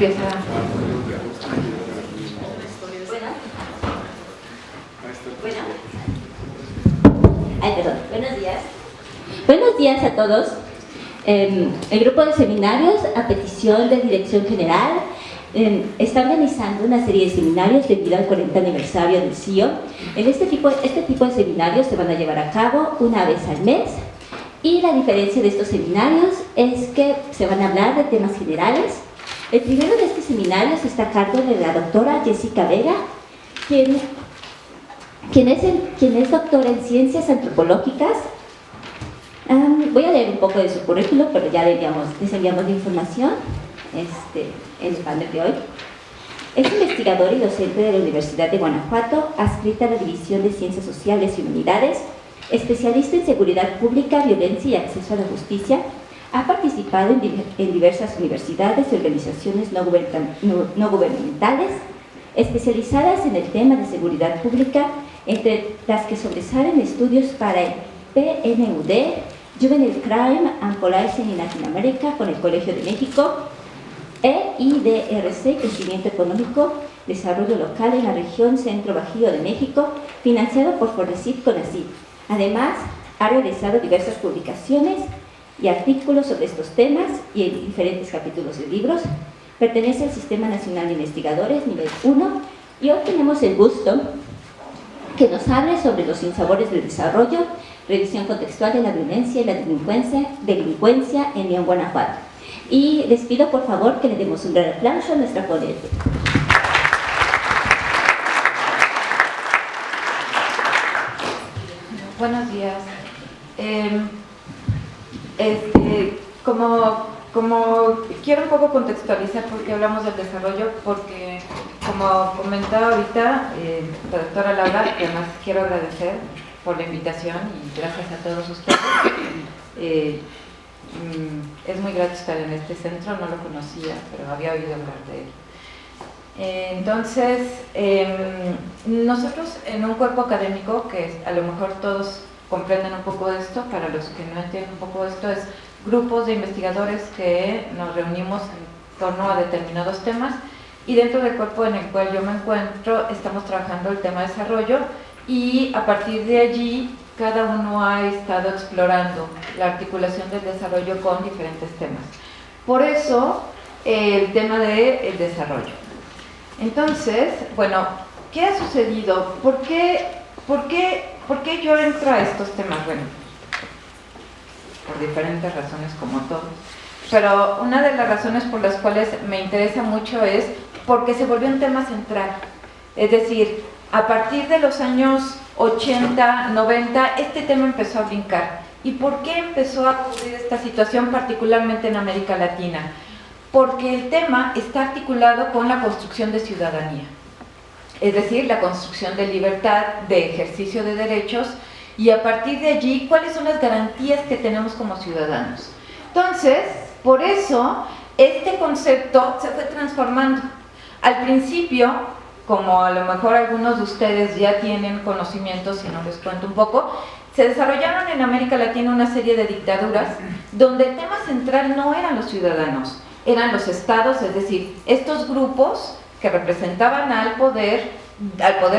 empieza. Buenos días. Buenos días a todos. El grupo de seminarios, a petición de Dirección General, está organizando una serie de seminarios debido al 40 aniversario del CIO. Este tipo de seminarios se van a llevar a cabo una vez al mes, y la diferencia de estos seminarios es que se van a hablar de temas generales. El primero de estos seminarios está a cargo de la doctora Jessica Vega, quien es doctora en Ciencias Antropológicas. Voy a leer un poco de su currículo, pero ya les enviamos la información en el panel de hoy. Es investigadora y docente de la Universidad de Guanajuato, adscrita a la División de Ciencias Sociales y Humanidades, especialista en seguridad pública, violencia y acceso a la justicia. Ha participado en diversas universidades y organizaciones no gubernamentales especializadas en el tema de seguridad pública, entre las que sobresalen estudios para el PNUD, Juvenile Crime and Policing in Latin America con el Colegio de México, EIDRC, Crecimiento Económico, Desarrollo Local en la región Centro-Bajío de México, financiado por Fonacyt-Conacyt. Además, ha realizado diversas publicaciones y artículos sobre estos temas y en diferentes capítulos de libros. Pertenece al Sistema Nacional de Investigadores Nivel 1, y hoy tenemos el gusto que nos hable sobre los sinsabores del desarrollo, revisión contextual de la violencia y la delincuencia en León, Guanajuato. Y les pido por favor que le demos un gran aplauso a nuestra ponente. Buenos días. Como quiero un poco contextualizar por qué hablamos del desarrollo, porque como comentaba ahorita la doctora Laura, que además quiero agradecer por la invitación y gracias a todos ustedes. Es muy grato estar en este centro, no lo conocía, pero había oído hablar de él. Entonces, nosotros en un cuerpo académico, que a lo mejor todos comprenden un poco de esto, para los que no entienden un poco de esto, es grupos de investigadores que nos reunimos en torno a determinados temas, y dentro del cuerpo en el cual yo me encuentro estamos trabajando el tema de desarrollo, y a partir de allí cada uno ha estado explorando la articulación del desarrollo con diferentes temas. Por eso el tema del desarrollo. Entonces, bueno, ¿qué ha sucedido? ¿Por qué yo entro a estos temas? Bueno, por diferentes razones como todos, pero una de las razones por las cuales me interesa mucho es porque se volvió un tema central. Es decir, a partir de los años 80, 90, este tema empezó a brincar. ¿Y por qué empezó a ocurrir esta situación, particularmente en América Latina? Porque el tema está articulado con la construcción de ciudadanía, es decir, la construcción de libertad, de ejercicio de derechos, y a partir de allí, ¿cuáles son las garantías que tenemos como ciudadanos? Entonces, por eso, este concepto se fue transformando. Al principio, como a lo mejor algunos de ustedes ya tienen conocimientos, si no les cuento un poco, se desarrollaron en América Latina una serie de dictaduras donde el tema central no eran los ciudadanos, eran los estados, es decir, estos grupos que representaban al poder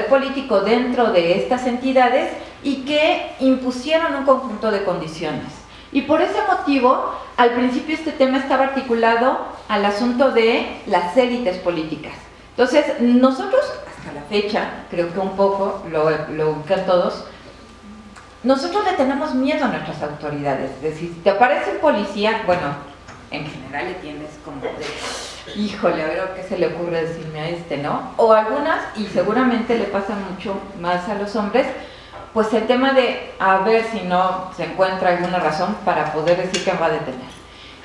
político dentro de estas entidades y que impusieron un conjunto de condiciones. Y por ese motivo, al principio este tema estaba articulado al asunto de las élites políticas. Entonces, nosotros, hasta la fecha, creo que un poco lo ubican todos, nosotros le tenemos miedo a nuestras autoridades. Es decir, si te aparece un policía, bueno, en general le tienes como de, híjole, a ver qué se le ocurre decirme a este, ¿no? O algunas, y seguramente le pasa mucho más a los hombres, pues el tema de a ver si no se encuentra alguna razón para poder decir que va a detener.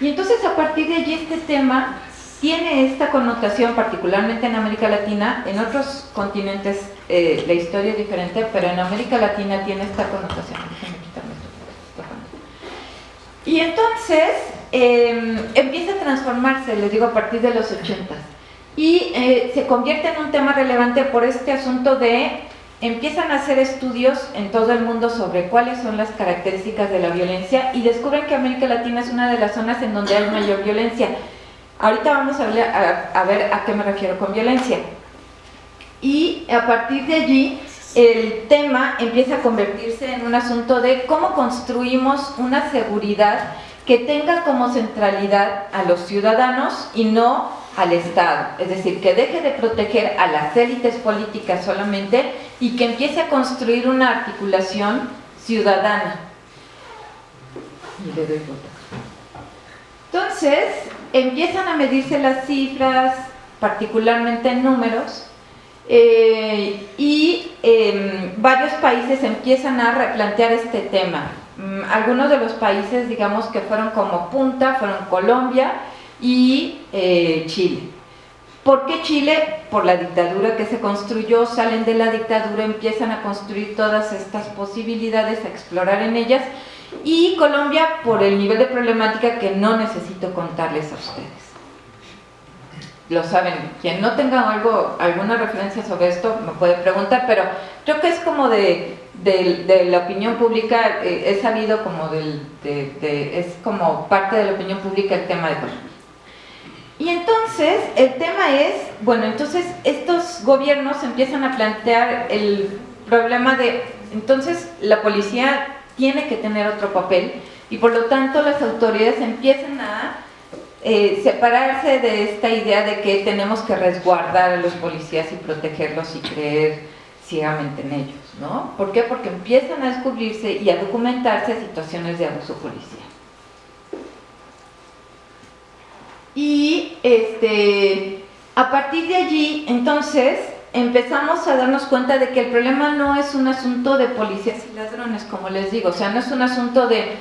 Y entonces a partir de allí este tema tiene esta connotación, particularmente en América Latina. En otros continentes la historia es diferente, pero en América Latina tiene esta connotación. Déjenme quitarme esto. Y entonces empieza a transformarse, les digo, a partir de los 80 y se convierte en un tema relevante por este asunto de empiezan a hacer estudios en todo el mundo sobre cuáles son las características de la violencia y descubren que América Latina es una de las zonas en donde hay mayor violencia. Ahorita vamos a ver a qué me refiero con violencia. Y a partir de allí, el tema empieza a convertirse en un asunto de cómo construimos una seguridad que tenga como centralidad a los ciudadanos y no al Estado. Es decir, que deje de proteger a las élites políticas solamente y que empiece a construir una articulación ciudadana. Y le doy vuelta. Entonces, empiezan a medirse las cifras, particularmente en números, y varios países empiezan a replantear este tema. Algunos de los países, digamos, que fueron como punta, fueron Colombia y Chile. ¿Por qué Chile? Por la dictadura que se construyó, salen de la dictadura, empiezan a construir todas estas posibilidades, a explorar en ellas, y Colombia por el nivel de problemática que no necesito contarles a ustedes. Lo saben, quien no tenga alguna referencia sobre esto me puede preguntar, pero creo que es como de la opinión pública, he sabido como es como parte de la opinión pública el tema de Colombia. Y entonces el tema es, bueno, entonces estos gobiernos empiezan a plantear el problema de, entonces la policía tiene que tener otro papel y por lo tanto las autoridades empiezan a separarse de esta idea de que tenemos que resguardar a los policías y protegerlos y creer ciegamente en ellos, ¿no? ¿Por qué? Porque empiezan a descubrirse y a documentarse situaciones de abuso policial. Y a partir de allí, entonces, empezamos a darnos cuenta de que el problema no es un asunto de policías y ladrones, como les digo, o sea, no es un asunto de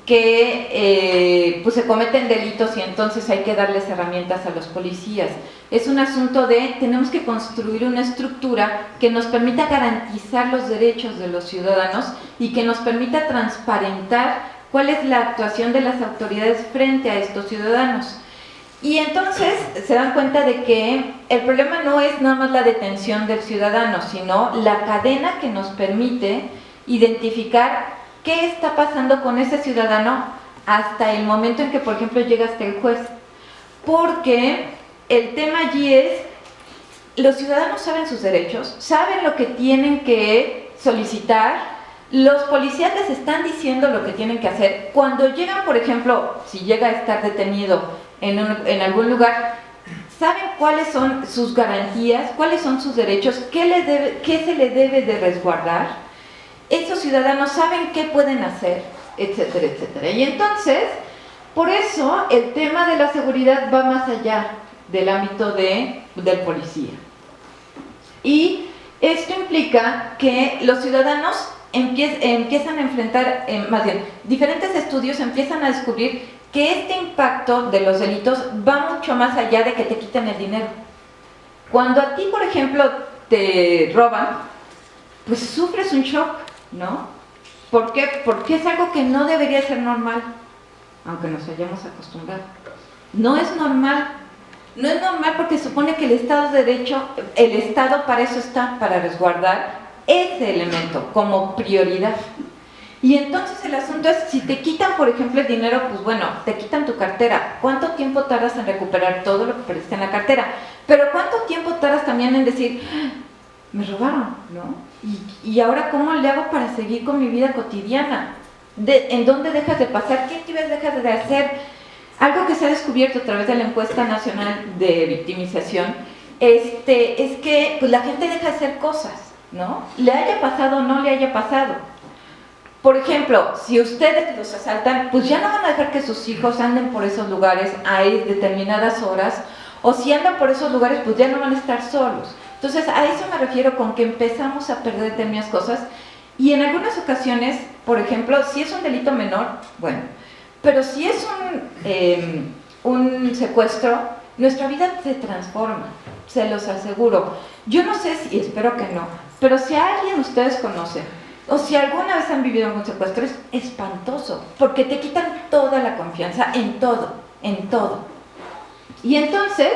que pues se cometen delitos y entonces hay que darles herramientas a los policías. Es un asunto de, tenemos que construir una estructura que nos permita garantizar los derechos de los ciudadanos y que nos permita transparentar cuál es la actuación de las autoridades frente a estos ciudadanos. Y entonces se dan cuenta de que el problema no es nada más la detención del ciudadano, sino la cadena que nos permite identificar qué está pasando con ese ciudadano hasta el momento en que, por ejemplo, llega hasta el juez. Porque el tema allí es, los ciudadanos saben sus derechos, saben lo que tienen que solicitar, los policías les están diciendo lo que tienen que hacer. Cuando llegan, por ejemplo, si llega a estar detenido en algún lugar, saben cuáles son sus garantías, cuáles son sus derechos, qué se le debe de resguardar. Esos ciudadanos saben qué pueden hacer, etcétera, etcétera. Y entonces, por eso, el tema de la seguridad va más allá del ámbito del policía. Y esto implica que los ciudadanos empiezan a enfrentar, más bien, diferentes estudios empiezan a descubrir que este impacto de los delitos va mucho más allá de que te quiten el dinero. Cuando a ti, por ejemplo, te roban, pues sufres un shock, ¿no? ¿Por qué? Porque es algo que no debería ser normal, aunque nos hayamos acostumbrado. No es normal. No es normal porque supone que el Estado de Derecho, el Estado para eso está, para resguardar ese elemento como prioridad. Y entonces el asunto es, si te quitan, por ejemplo, el dinero, pues bueno, te quitan tu cartera. ¿Cuánto tiempo tardas en recuperar todo lo que perdiste en la cartera? Pero ¿cuánto tiempo tardas también en decir, me robaron, ¿no? ¿Y ahora cómo le hago para seguir con mi vida cotidiana? ¿En dónde dejas de pasar? ¿Qué actividades dejas de hacer? Algo que se ha descubierto a través de la encuesta nacional de victimización es que pues, la gente deja de hacer cosas, ¿no? Le haya pasado o no le haya pasado. Por ejemplo, si ustedes los asaltan, pues ya no van a dejar que sus hijos anden por esos lugares a determinadas horas, o si andan por esos lugares, pues ya no van a estar solos. Entonces, a eso me refiero con que empezamos a perder determinadas cosas, y en algunas ocasiones, por ejemplo, si es un delito menor, bueno, pero si es un secuestro, nuestra vida se transforma, se los aseguro. Yo no sé si, espero que no, pero si a alguien ustedes conocen, o si alguna vez han vivido algún secuestro, es espantoso, porque te quitan toda la confianza en todo, en todo. Y entonces,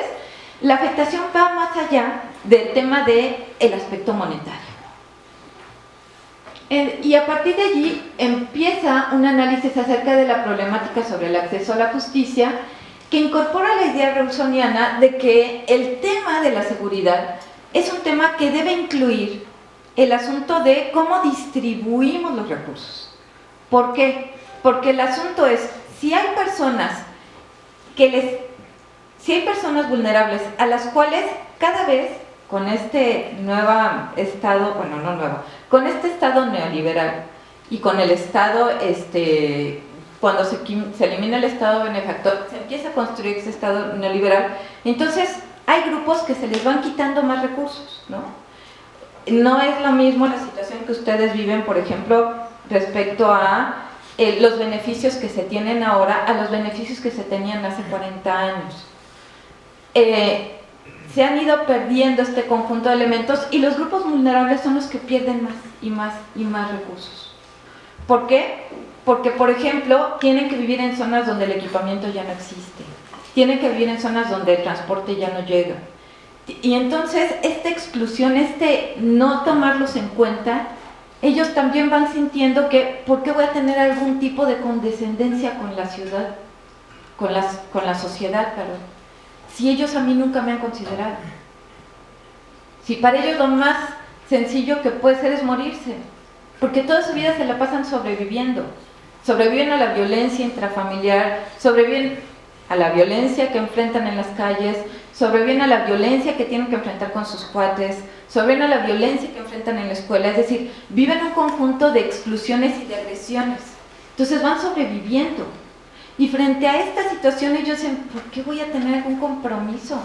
la afectación va más allá del tema del aspecto monetario. Y a partir de allí empieza un análisis acerca de la problemática sobre el acceso a la justicia que incorpora la idea rawlsoniana de que el tema de la seguridad es un tema que debe incluir el asunto de cómo distribuimos los recursos. ¿Por qué? Porque el asunto es, si hay personas vulnerables a las cuales cada vez con este nuevo estado, bueno, no nuevo, con este estado neoliberal y con el estado, cuando se elimina el estado benefactor, se empieza a construir ese estado neoliberal, entonces hay grupos que se les van quitando más recursos, ¿no? No es lo mismo la situación que ustedes viven, por ejemplo, respecto a los beneficios que se tienen ahora a los beneficios que se tenían hace 40 años. Se han ido perdiendo este conjunto de elementos y los grupos vulnerables son los que pierden más y más y más recursos. ¿Por qué? Porque, por ejemplo, tienen que vivir en zonas donde el equipamiento ya no existe, tienen que vivir en zonas donde el transporte ya no llega. Y entonces esta exclusión, no tomarlos en cuenta, ellos también van sintiendo que, ¿por qué voy a tener algún tipo de condescendencia con la ciudad, con la sociedad, perdón? Si ellos a mí nunca me han considerado. Si para ellos lo más sencillo que puede ser es morirse, porque toda su vida se la pasan sobreviviendo. Sobreviven a la violencia intrafamiliar, sobreviven a la violencia que enfrentan en las calles, sobreviven a la violencia que tienen que enfrentar con sus cuates, sobreviven a la violencia que enfrentan en la escuela, es decir, viven un conjunto de exclusiones y de agresiones. Entonces van sobreviviendo. Y frente a esta situación ellos dicen, ¿por qué voy a tener algún compromiso?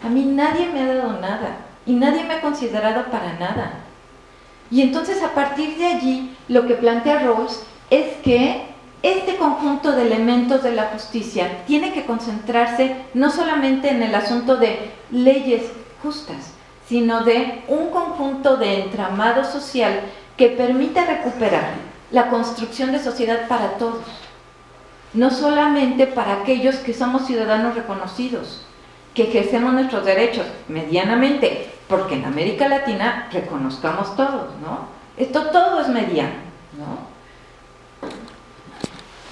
A mí nadie me ha dado nada y nadie me ha considerado para nada. Y entonces a partir de allí lo que plantea Rawls es que este conjunto de elementos de la justicia tiene que concentrarse no solamente en el asunto de leyes justas, sino de un conjunto de entramado social que permita recuperar la construcción de sociedad para todos, no solamente para aquellos que somos ciudadanos reconocidos, que ejercemos nuestros derechos medianamente, porque en América Latina reconozcamos todos, ¿no? Esto todo es mediano, ¿no?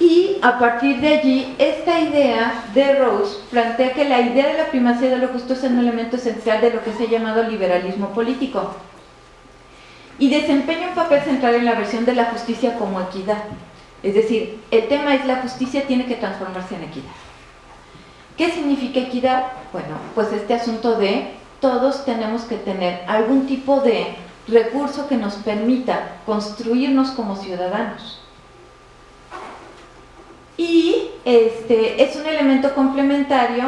Y a partir de allí, esta idea de Rawls plantea que la idea de la primacía de lo justo es un elemento esencial de lo que se ha llamado liberalismo político y desempeña un papel central en la versión de la justicia como equidad. Es decir, el tema es la justicia tiene que transformarse en equidad. ¿Qué significa equidad? Bueno, pues este asunto de todos tenemos que tener algún tipo de recurso que nos permita construirnos como ciudadanos. Y es un elemento complementario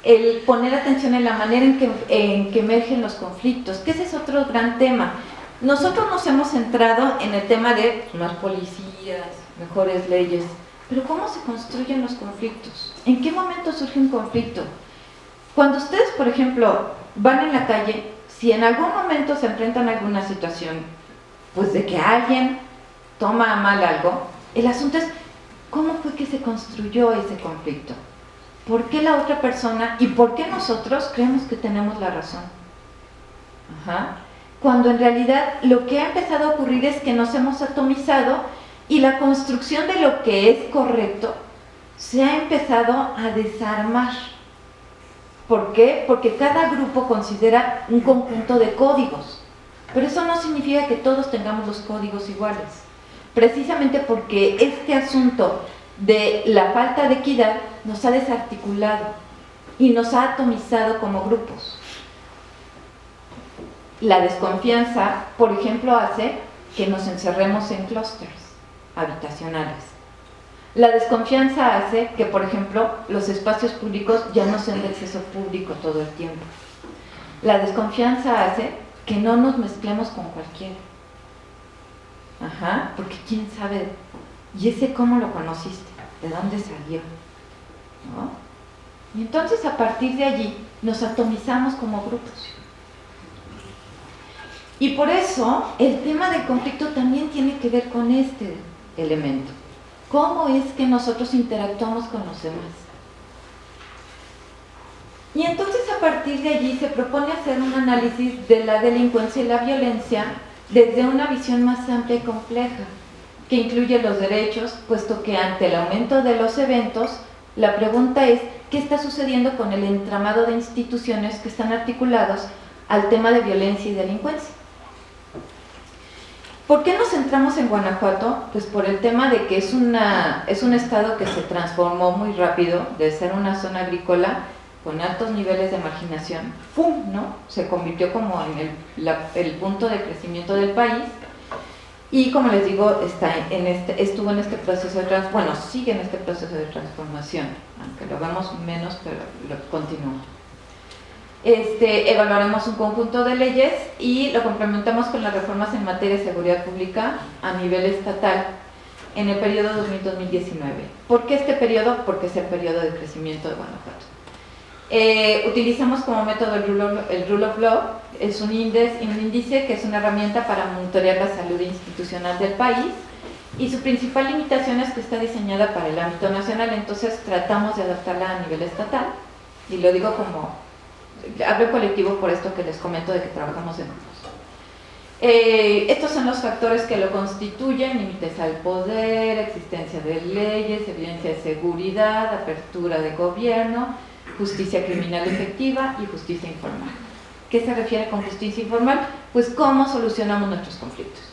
el poner atención en la manera en que emergen los conflictos, que ese es otro gran tema. Nosotros nos hemos centrado en el tema de más policías, mejores leyes, pero ¿cómo se construyen los conflictos? ¿En qué momento surge un conflicto? Cuando ustedes, por ejemplo, van en la calle, si en algún momento se enfrentan a alguna situación, pues de que alguien toma a mal algo, el asunto es ¿cómo fue que se construyó ese conflicto? ¿Por qué la otra persona y por qué nosotros creemos que tenemos la razón? Cuando en realidad lo que ha empezado a ocurrir es que nos hemos atomizado y la construcción de lo que es correcto se ha empezado a desarmar. ¿Por qué? Porque cada grupo considera un conjunto de códigos, pero eso no significa que todos tengamos los códigos iguales. Precisamente porque este asunto de la falta de equidad nos ha desarticulado y nos ha atomizado como grupos. La desconfianza, por ejemplo, hace que nos encerremos en clústeres habitacionales. La desconfianza hace que, por ejemplo, los espacios públicos ya no sean de acceso público todo el tiempo. La desconfianza hace que no nos mezclemos con cualquiera. Porque quién sabe, ¿y ese cómo lo conociste? ¿De dónde salió? ¿No? Y entonces a partir de allí nos atomizamos como grupos. Y por eso el tema del conflicto también tiene que ver con este elemento. ¿Cómo es que nosotros interactuamos con los demás? Y entonces a partir de allí se propone hacer un análisis de la delincuencia y la violencia desde una visión más amplia y compleja, que incluye los derechos, puesto que ante el aumento de los eventos, la pregunta es qué está sucediendo con el entramado de instituciones que están articulados al tema de violencia y delincuencia. ¿Por qué nos centramos en Guanajuato? Pues por el tema de que es un estado que se transformó muy rápido de ser una zona agrícola con altos niveles de marginación, ¡pum!, ¿no? Se convirtió como en el punto de crecimiento del país y, como les digo, estuvo en este proceso de sigue en este proceso de transformación, aunque lo vemos menos, pero lo continúa. Evaluaremos un conjunto de leyes y lo complementamos con las reformas en materia de seguridad pública a nivel estatal en el periodo 2000-2019. ¿Por qué este periodo? Porque es el periodo de crecimiento de Guanajuato. Utilizamos como método el Rule of Law, es un índice que es una herramienta para monitorear la salud institucional del país y su principal limitación es que está diseñada para el ámbito nacional, entonces tratamos de adaptarla a nivel estatal y lo digo como... hablo colectivo por esto que les comento de que trabajamos en grupos. Estos son los factores que lo constituyen: límites al poder, existencia de leyes, evidencia de seguridad, apertura de gobierno, justicia criminal efectiva y justicia informal. ¿Qué se refiere con justicia informal? Pues cómo solucionamos nuestros conflictos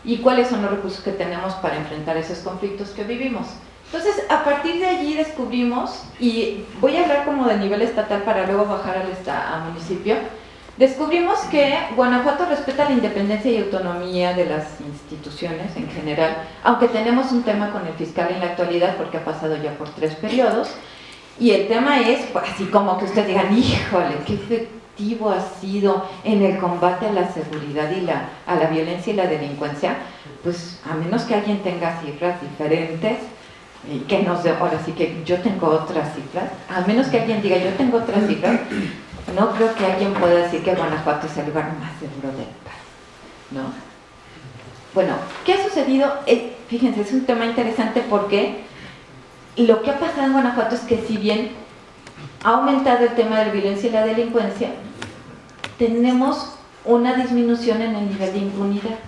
y cuáles son los recursos que tenemos para enfrentar esos conflictos que vivimos. Entonces, a partir de allí descubrimos, y voy a hablar como de nivel estatal para luego bajar al municipio, descubrimos que Guanajuato respeta la independencia y autonomía de las instituciones en general, aunque tenemos un tema con el fiscal en la actualidad porque ha pasado ya por 3 periodos, y el tema es, pues, así como que ustedes digan, híjole, qué efectivo ha sido en el combate a la seguridad y a la violencia y la delincuencia, pues a menos que alguien tenga cifras diferentes, y que nos dé, ahora sí que yo tengo otras cifras, a menos que alguien diga yo tengo otras cifras, no creo que alguien pueda decir que Guanajuato es el lugar más seguro del país, ¿no? Bueno, ¿qué ha sucedido? Fíjense, es un tema interesante porque lo que ha pasado en Guanajuato es que si bien ha aumentado el tema de la violencia y la delincuencia, tenemos una disminución en el nivel de impunidad.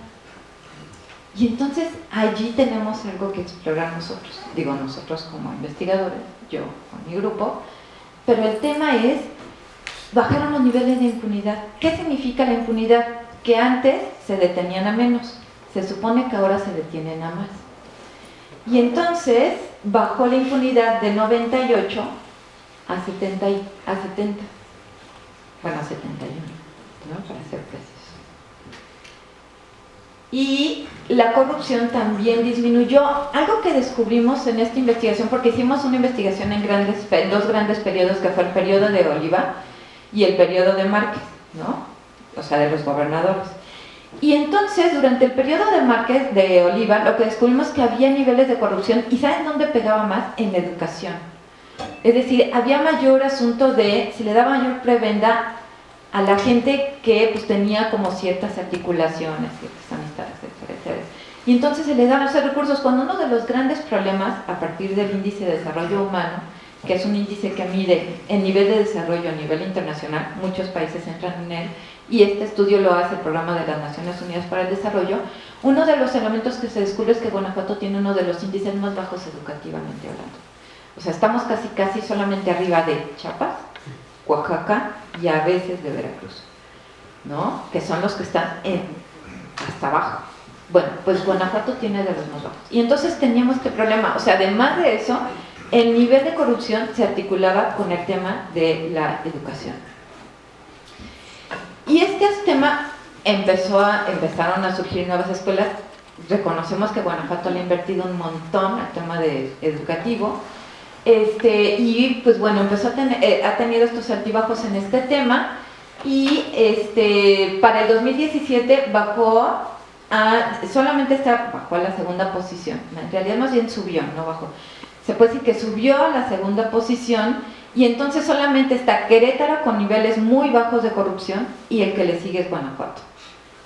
Y entonces allí tenemos algo que explorar nosotros, digo nosotros como investigadores, yo con mi grupo, pero el tema es, bajaron los niveles de impunidad. ¿Qué significa la impunidad? Que antes se detenían a menos, se supone que ahora se detienen a más. Y entonces bajó la impunidad de 98 a 70, bueno, a 71, ¿no?, para ser precisos. Y la corrupción también disminuyó. Algo que descubrimos en esta investigación, porque hicimos una investigación en 2 grandes periodos, que fue el periodo de Oliva y el periodo de Márquez, ¿no? O sea, de los gobernadores. Y entonces, durante el periodo de Oliva, lo que descubrimos es que había niveles de corrupción, y ¿saben dónde pegaba más? En la educación. Es decir, había mayor asunto de, se le daba mayor prebenda a la gente que pues tenía como ciertas articulaciones, ciertas amistades, etcétera. Y entonces se le daban esos recursos, cuando uno de los grandes problemas, a partir del índice de desarrollo humano, que es un índice que mide el nivel de desarrollo a nivel internacional, muchos países entran en él, y este estudio lo hace el Programa de las Naciones Unidas para el Desarrollo, uno de los elementos que se descubre es que Guanajuato tiene uno de los índices más bajos educativamente hablando. O sea, estamos casi solamente arriba de Chiapas, Oaxaca y a veces de Veracruz, ¿no? Que son los que están hasta abajo. Bueno, pues Guanajuato tiene de los más bajos. Y entonces teníamos este problema, o sea, además de eso, el nivel de corrupción se articulaba con el tema de la educación. Y este tema empezaron a surgir nuevas escuelas. Reconocemos que Guanajuato le ha invertido un montón al tema educativo. Y pues bueno, ha tenido estos altibajos en este tema, y para el 2017 bajó a la segunda posición. En realidad más bien subió, no bajó. Se puede decir que subió a la segunda posición, y entonces solamente está Querétaro con niveles muy bajos de corrupción, y el que le sigue es Guanajuato.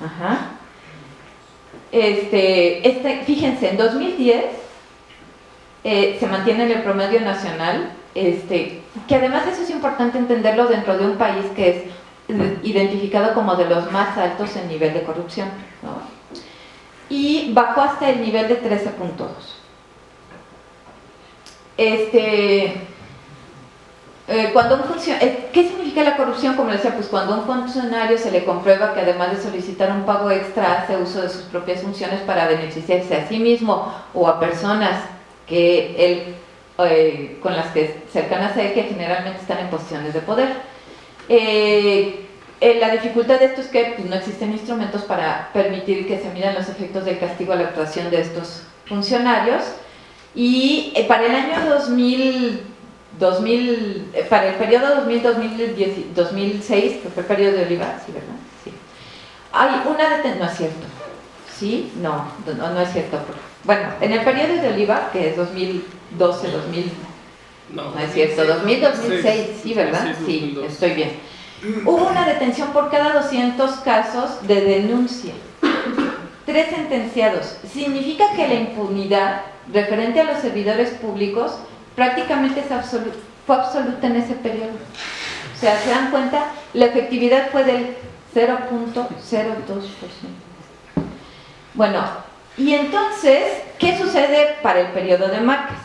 Ajá. Fíjense, en 2010 se mantiene en el promedio nacional, que además eso es importante entenderlo dentro de un país que es identificado como de los más altos en nivel de corrupción, ¿no? Y bajó hasta el nivel de 13.2. ¿Qué significa la corrupción? Como les decía, pues cuando a un funcionario se le comprueba que además de solicitar un pago extra hace uso de sus propias funciones para beneficiarse a sí mismo o a personas que él, con las que cercanas a él, que generalmente están en posiciones de poder. La dificultad de esto es que pues, no existen instrumentos para permitir que se midan los efectos del castigo a la actuación de estos funcionarios, y para el año 2000, para el periodo 2000-2006, que fue el periodo de Oliva, ¿sí, verdad? Sí. Hay una detención, no es cierto, ¿sí? No es cierto. Bueno, en el periodo de Oliva, que es 2012, no es cierto, 2006, sí, ¿verdad? Sí, estoy bien. Hubo una detención por cada 200 casos de denuncia. 3 sentenciados. Significa que la impunidad referente a los servidores públicos prácticamente fue absoluta en ese periodo. O sea, ¿se dan cuenta? La efectividad fue del 0.02%. Bueno, y entonces, ¿qué sucede para el periodo de Márquez?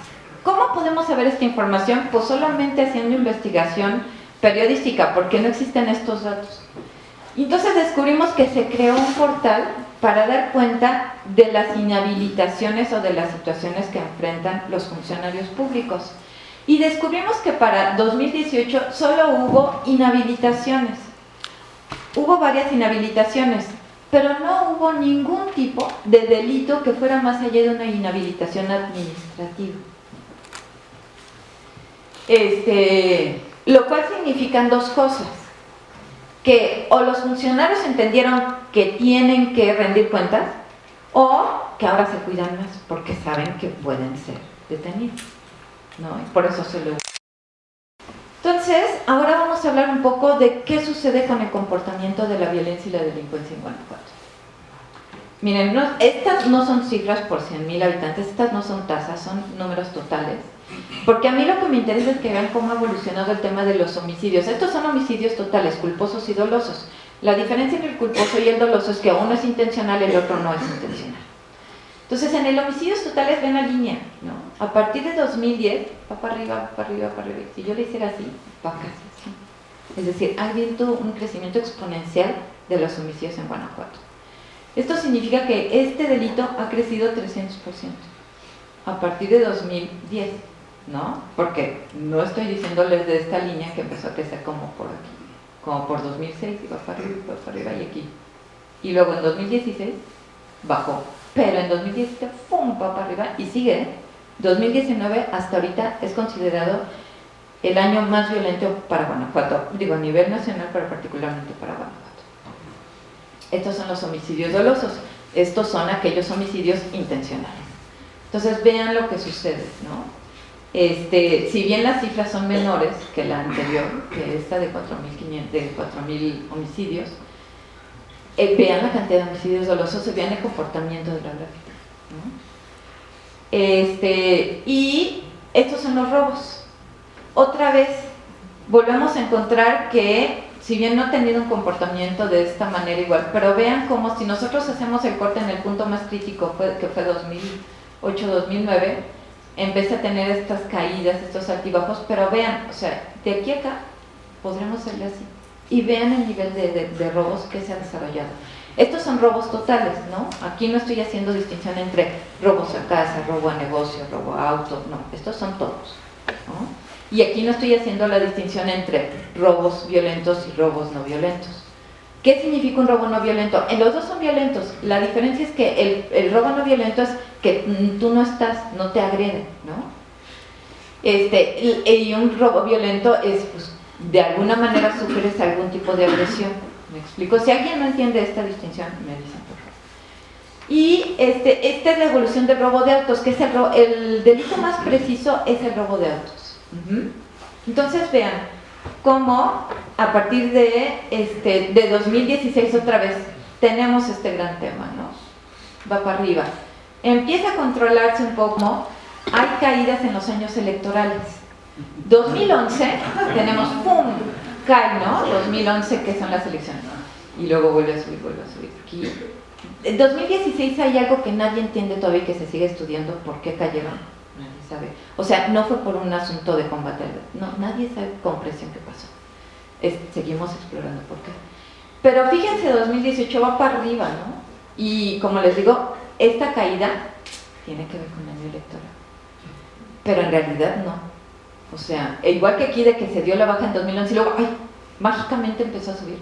¿Cómo podemos saber esta información? Pues solamente haciendo investigación periodística, porque no existen estos datos. Y entonces descubrimos que se creó un portal para dar cuenta de las inhabilitaciones o de las situaciones que enfrentan los funcionarios públicos. Y descubrimos que para 2018 solo hubo inhabilitaciones. Hubo varias inhabilitaciones, pero no hubo ningún tipo de delito que fuera más allá de una inhabilitación administrativa. Lo cual significan dos cosas: que o los funcionarios entendieron que tienen que rendir cuentas, o que ahora se cuidan más porque saben que pueden ser detenidos, ¿no? Y por eso se lo... Entonces, ahora vamos a hablar un poco de qué sucede con el comportamiento de la violencia y la delincuencia en Guanajuato. Miren, estas no son cifras por 100,000 habitantes, estas no son tasas, son números totales. Porque a mí lo que me interesa es que vean cómo ha evolucionado el tema de los homicidios. Estos son homicidios totales, culposos y dolosos. La diferencia entre el culposo y el doloso es que uno es intencional y el otro no es intencional. Entonces, en el homicidios totales ven la línea, ¿no? A partir de 2010, va para arriba, va para arriba, va para arriba. Si yo le hiciera así, va casi así. Es decir, ha habido un crecimiento exponencial de los homicidios en Guanajuato. Esto significa que este delito ha crecido 300% a partir de 2010, ¿no? Porque no estoy diciéndoles de esta línea que empezó a crecer como por aquí, como por 2006, y va para arriba y aquí. Y luego en 2016 bajó, pero en 2017 ¡pum!, va para arriba y sigue. 2019 hasta ahorita es considerado el año más violento para Guanajuato, digo a nivel nacional, pero particularmente para Guanajuato. Estos son los homicidios dolosos, estos son aquellos homicidios intencionales. Entonces vean lo que sucede, ¿no? Si bien las cifras son menores que la anterior, que esta de 4.000 homicidios, vean la cantidad de homicidios dolosos, vean el comportamiento de la gráfica, ¿no? Y estos son los robos. Otra vez volvemos a encontrar que, si bien no ha tenido un comportamiento de esta manera igual, pero vean cómo si nosotros hacemos el corte en el punto más crítico, que fue 2008-2009, empecé a tener estas caídas, estos altibajos, pero vean, o sea, de aquí a acá podremos hacerle así, y vean el nivel de robos que se ha desarrollado. Estos son robos totales, ¿no? Aquí no estoy haciendo distinción entre robos a casa, robo a negocio, robo a auto, no, estos son todos, ¿no? Y aquí no estoy haciendo la distinción entre robos violentos y robos no violentos. ¿Qué significa un robo no violento? En los dos son violentos. La diferencia es que el robo no violento es que tú no estás, no te agreden, ¿no? Y un robo violento es, pues, de alguna manera sufres algún tipo de agresión. ¿Me explico? Si alguien no entiende esta distinción, me dicen, por favor. Y esta es la evolución del robo de autos, que es el delito más preciso, es el robo de autos. Entonces vean cómo a partir de 2016 otra vez tenemos este gran tema, ¿no? Va para arriba. Empieza a controlarse un poco, hay caídas en los años electorales. 2011 tenemos ¡pum!, cae, ¿no? 2011, que son las elecciones, y luego vuelve a subir aquí. En 2016 hay algo que nadie entiende todavía y que se sigue estudiando, ¿por qué cayeron? Nadie sabe. O sea, no fue por un asunto de combate, no, nadie sabe con presión qué pasó. Seguimos explorando por qué. Pero fíjense, 2018 va para arriba, ¿no? Y como les digo, esta caída tiene que ver con el año electoral. Pero en realidad no. O sea, igual que aquí de que se dio la baja en 2011 y luego, ¡ay!, mágicamente empezó a subir.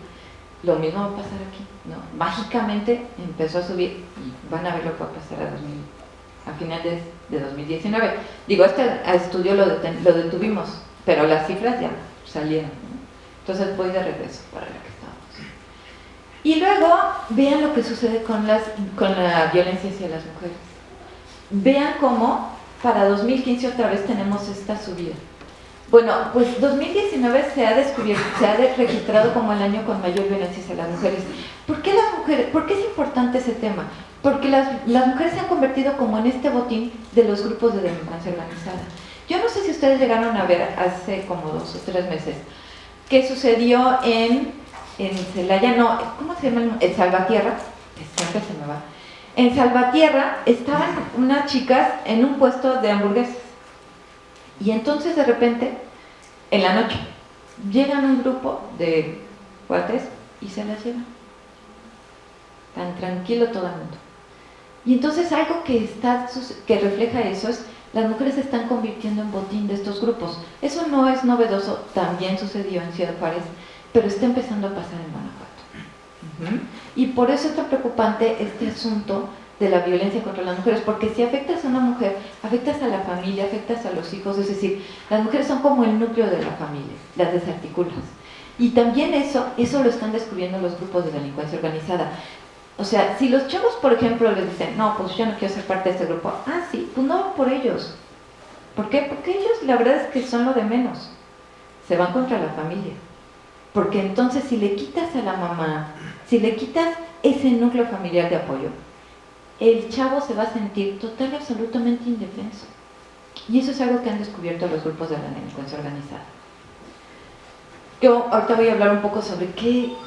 Lo mismo va a pasar aquí, ¿no? Mágicamente empezó a subir y van a ver lo que va a pasar a finales de 2019. Digo, este estudio lo detuvimos, pero las cifras ya salieron, ¿no? Entonces voy de regreso para la que estábamos. Y luego vean lo que sucede con la violencia hacia las mujeres. Vean cómo para 2015 otra vez tenemos esta subida. Bueno, pues 2019 se ha registrado como el año con mayor violencia hacia las mujeres. ¿Por qué las mujeres? ¿Por qué es importante ese tema? Porque las mujeres se han convertido como en este botín de los grupos de delincuencia organizada. Yo no sé si ustedes llegaron a ver hace como 2 o 3 meses qué sucedió en Celaya, no, ¿cómo se llama? En Salvatierra, siempre se me va. En Salvatierra estaban unas chicas en un puesto de hamburguesas. Y entonces de repente, en la noche, llegan un grupo de cuates y se las llevan. Tan tranquilo todo el mundo. Y entonces algo que refleja eso es, las mujeres se están convirtiendo en botín de estos grupos. Eso no es novedoso, también sucedió en Ciudad Juárez, pero está empezando a pasar en Guanajuato. Y por eso es tan preocupante este asunto de la violencia contra las mujeres, porque si afectas a una mujer, afectas a la familia, afectas a los hijos, es decir, las mujeres son como el núcleo de la familia, las desarticulas. Y también eso lo están descubriendo los grupos de delincuencia organizada. O sea, si los chavos, por ejemplo, les dicen, no, pues yo no quiero ser parte de este grupo, sí, pues no van por ellos. ¿Por qué? Porque ellos la verdad es que son lo de menos, se van contra la familia. Porque entonces si le quitas a la mamá, si le quitas ese núcleo familiar de apoyo, el chavo se va a sentir total y absolutamente indefenso. Y eso es algo que han descubierto los grupos de la delincuencia organizada. Yo ahorita voy a hablar un poco sobre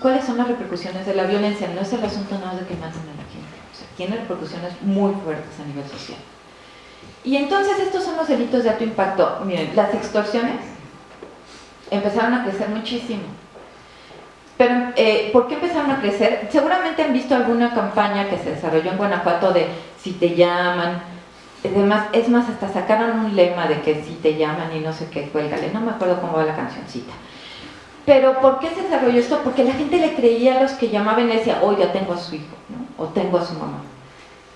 cuáles son las repercusiones de la violencia. No es el asunto nada de que maten a la gente. O sea, tiene repercusiones muy fuertes a nivel social. Y entonces estos son los delitos de alto impacto. Miren, las extorsiones empezaron a crecer muchísimo. Pero, ¿por qué empezaron a crecer? Seguramente han visto alguna campaña que se desarrolló en Guanajuato de si te llaman, es más, hasta sacaron un lema de que si te llaman y no sé qué, cuélgale, no me acuerdo cómo va la cancioncita. Pero, ¿por qué se desarrolló esto? Porque la gente le creía a los que llamaban y le decía, ya tengo a su hijo, ¿no? O tengo a su mamá.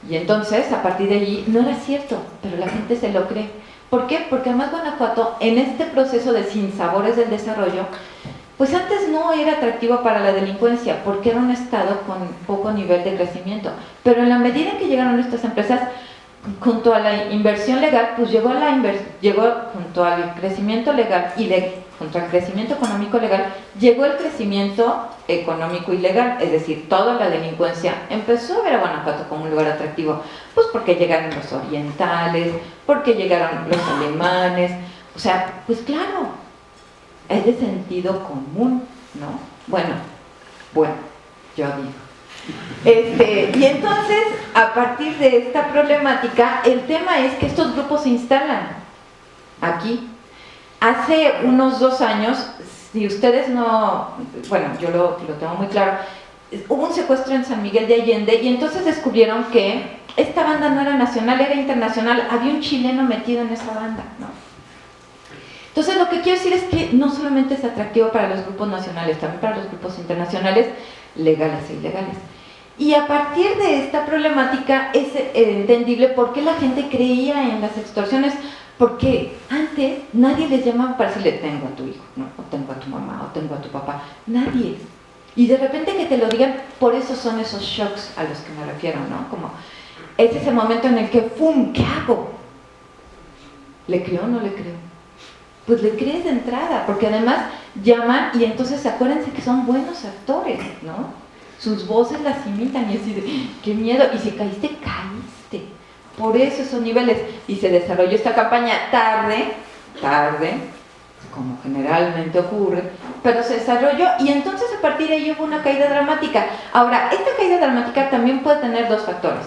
Y entonces, a partir de allí, no era cierto, pero la gente se lo cree. ¿Por qué? Porque además Guanajuato, en este proceso de sinsabores del desarrollo, pues antes no era atractivo para la delincuencia, porque era un estado con poco nivel de crecimiento. Pero en la medida en que llegaron estas empresas, junto a la inversión legal, pues llegó junto al crecimiento legal y junto al crecimiento económico legal, llegó el crecimiento económico y legal, es decir, toda la delincuencia empezó a ver a Guanajuato como un lugar atractivo, pues porque llegaron los orientales, porque llegaron los alemanes, o sea, pues claro, es de sentido común, ¿no? Bueno, yo digo. Y entonces, a partir de esta problemática, el tema es que estos grupos se instalan aquí. Hace unos 2 años, si ustedes no, yo lo tengo muy claro, hubo un secuestro en San Miguel de Allende y entonces descubrieron que esta banda no era nacional, era internacional, había un chileno metido en esa banda, ¿no? Entonces lo que quiero decir es que no solamente es atractivo para los grupos nacionales, también para los grupos internacionales, legales e ilegales. Y a partir de esta problemática es entendible por qué la gente creía en las extorsiones, porque antes nadie les llamaba para decirle tengo a tu hijo, ¿no? O tengo a tu mamá, o tengo a tu papá, nadie. Y de repente que te lo digan, por eso son esos shocks a los que me refiero, ¿no? Como es ese momento en el que ¡pum! ¿Qué hago? ¿Le creo o no le creo? Pues le crees de entrada, porque además llaman y entonces acuérdense que son buenos actores, ¿no? Sus voces las imitan y así de ¡qué miedo! Y si caíste, caíste. Por eso esos niveles. Y se desarrolló esta campaña tarde, como generalmente ocurre, pero se desarrolló y entonces a partir de ahí hubo una caída dramática. Ahora, esta caída dramática también puede tener 2 factores,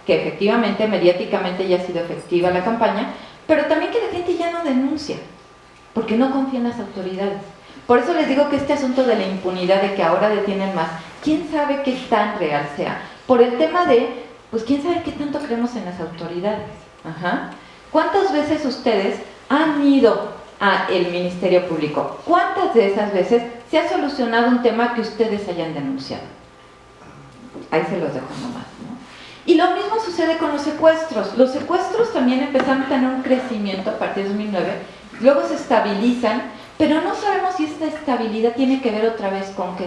que efectivamente, mediáticamente ya ha sido efectiva la campaña, pero también que la gente ya no denuncia, porque no confía en las autoridades. Por eso les digo que este asunto de la impunidad, de que ahora detienen más, quién sabe qué tan real sea. Por el tema de, pues quién sabe qué tanto creemos en las autoridades. Ajá. ¿Cuántas veces ustedes han ido al Ministerio Público? ¿Cuántas de esas veces se ha solucionado un tema que ustedes hayan denunciado? Ahí se los dejo nomás, ¿no? Y lo mismo sucede con los secuestros. Los secuestros también empezaron a tener un crecimiento a partir de 2009, luego se estabilizan, pero no sabemos si esta estabilidad tiene que ver otra vez con que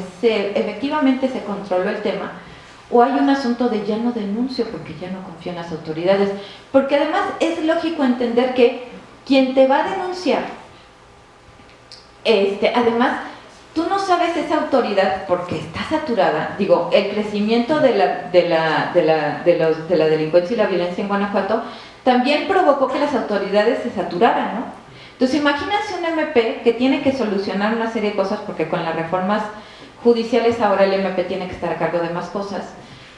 efectivamente se controló el tema, o hay un asunto de ya no denuncio porque ya no confío en las autoridades, porque además es lógico entender que quien te va a denunciar, además, tú no sabes esa autoridad porque está saturada. Digo, el crecimiento de la delincuencia y la violencia en Guanajuato también provocó que las autoridades se saturaran, ¿no? Entonces, imagínense un MP que tiene que solucionar una serie de cosas, porque con las reformas judiciales ahora el MP tiene que estar a cargo de más cosas,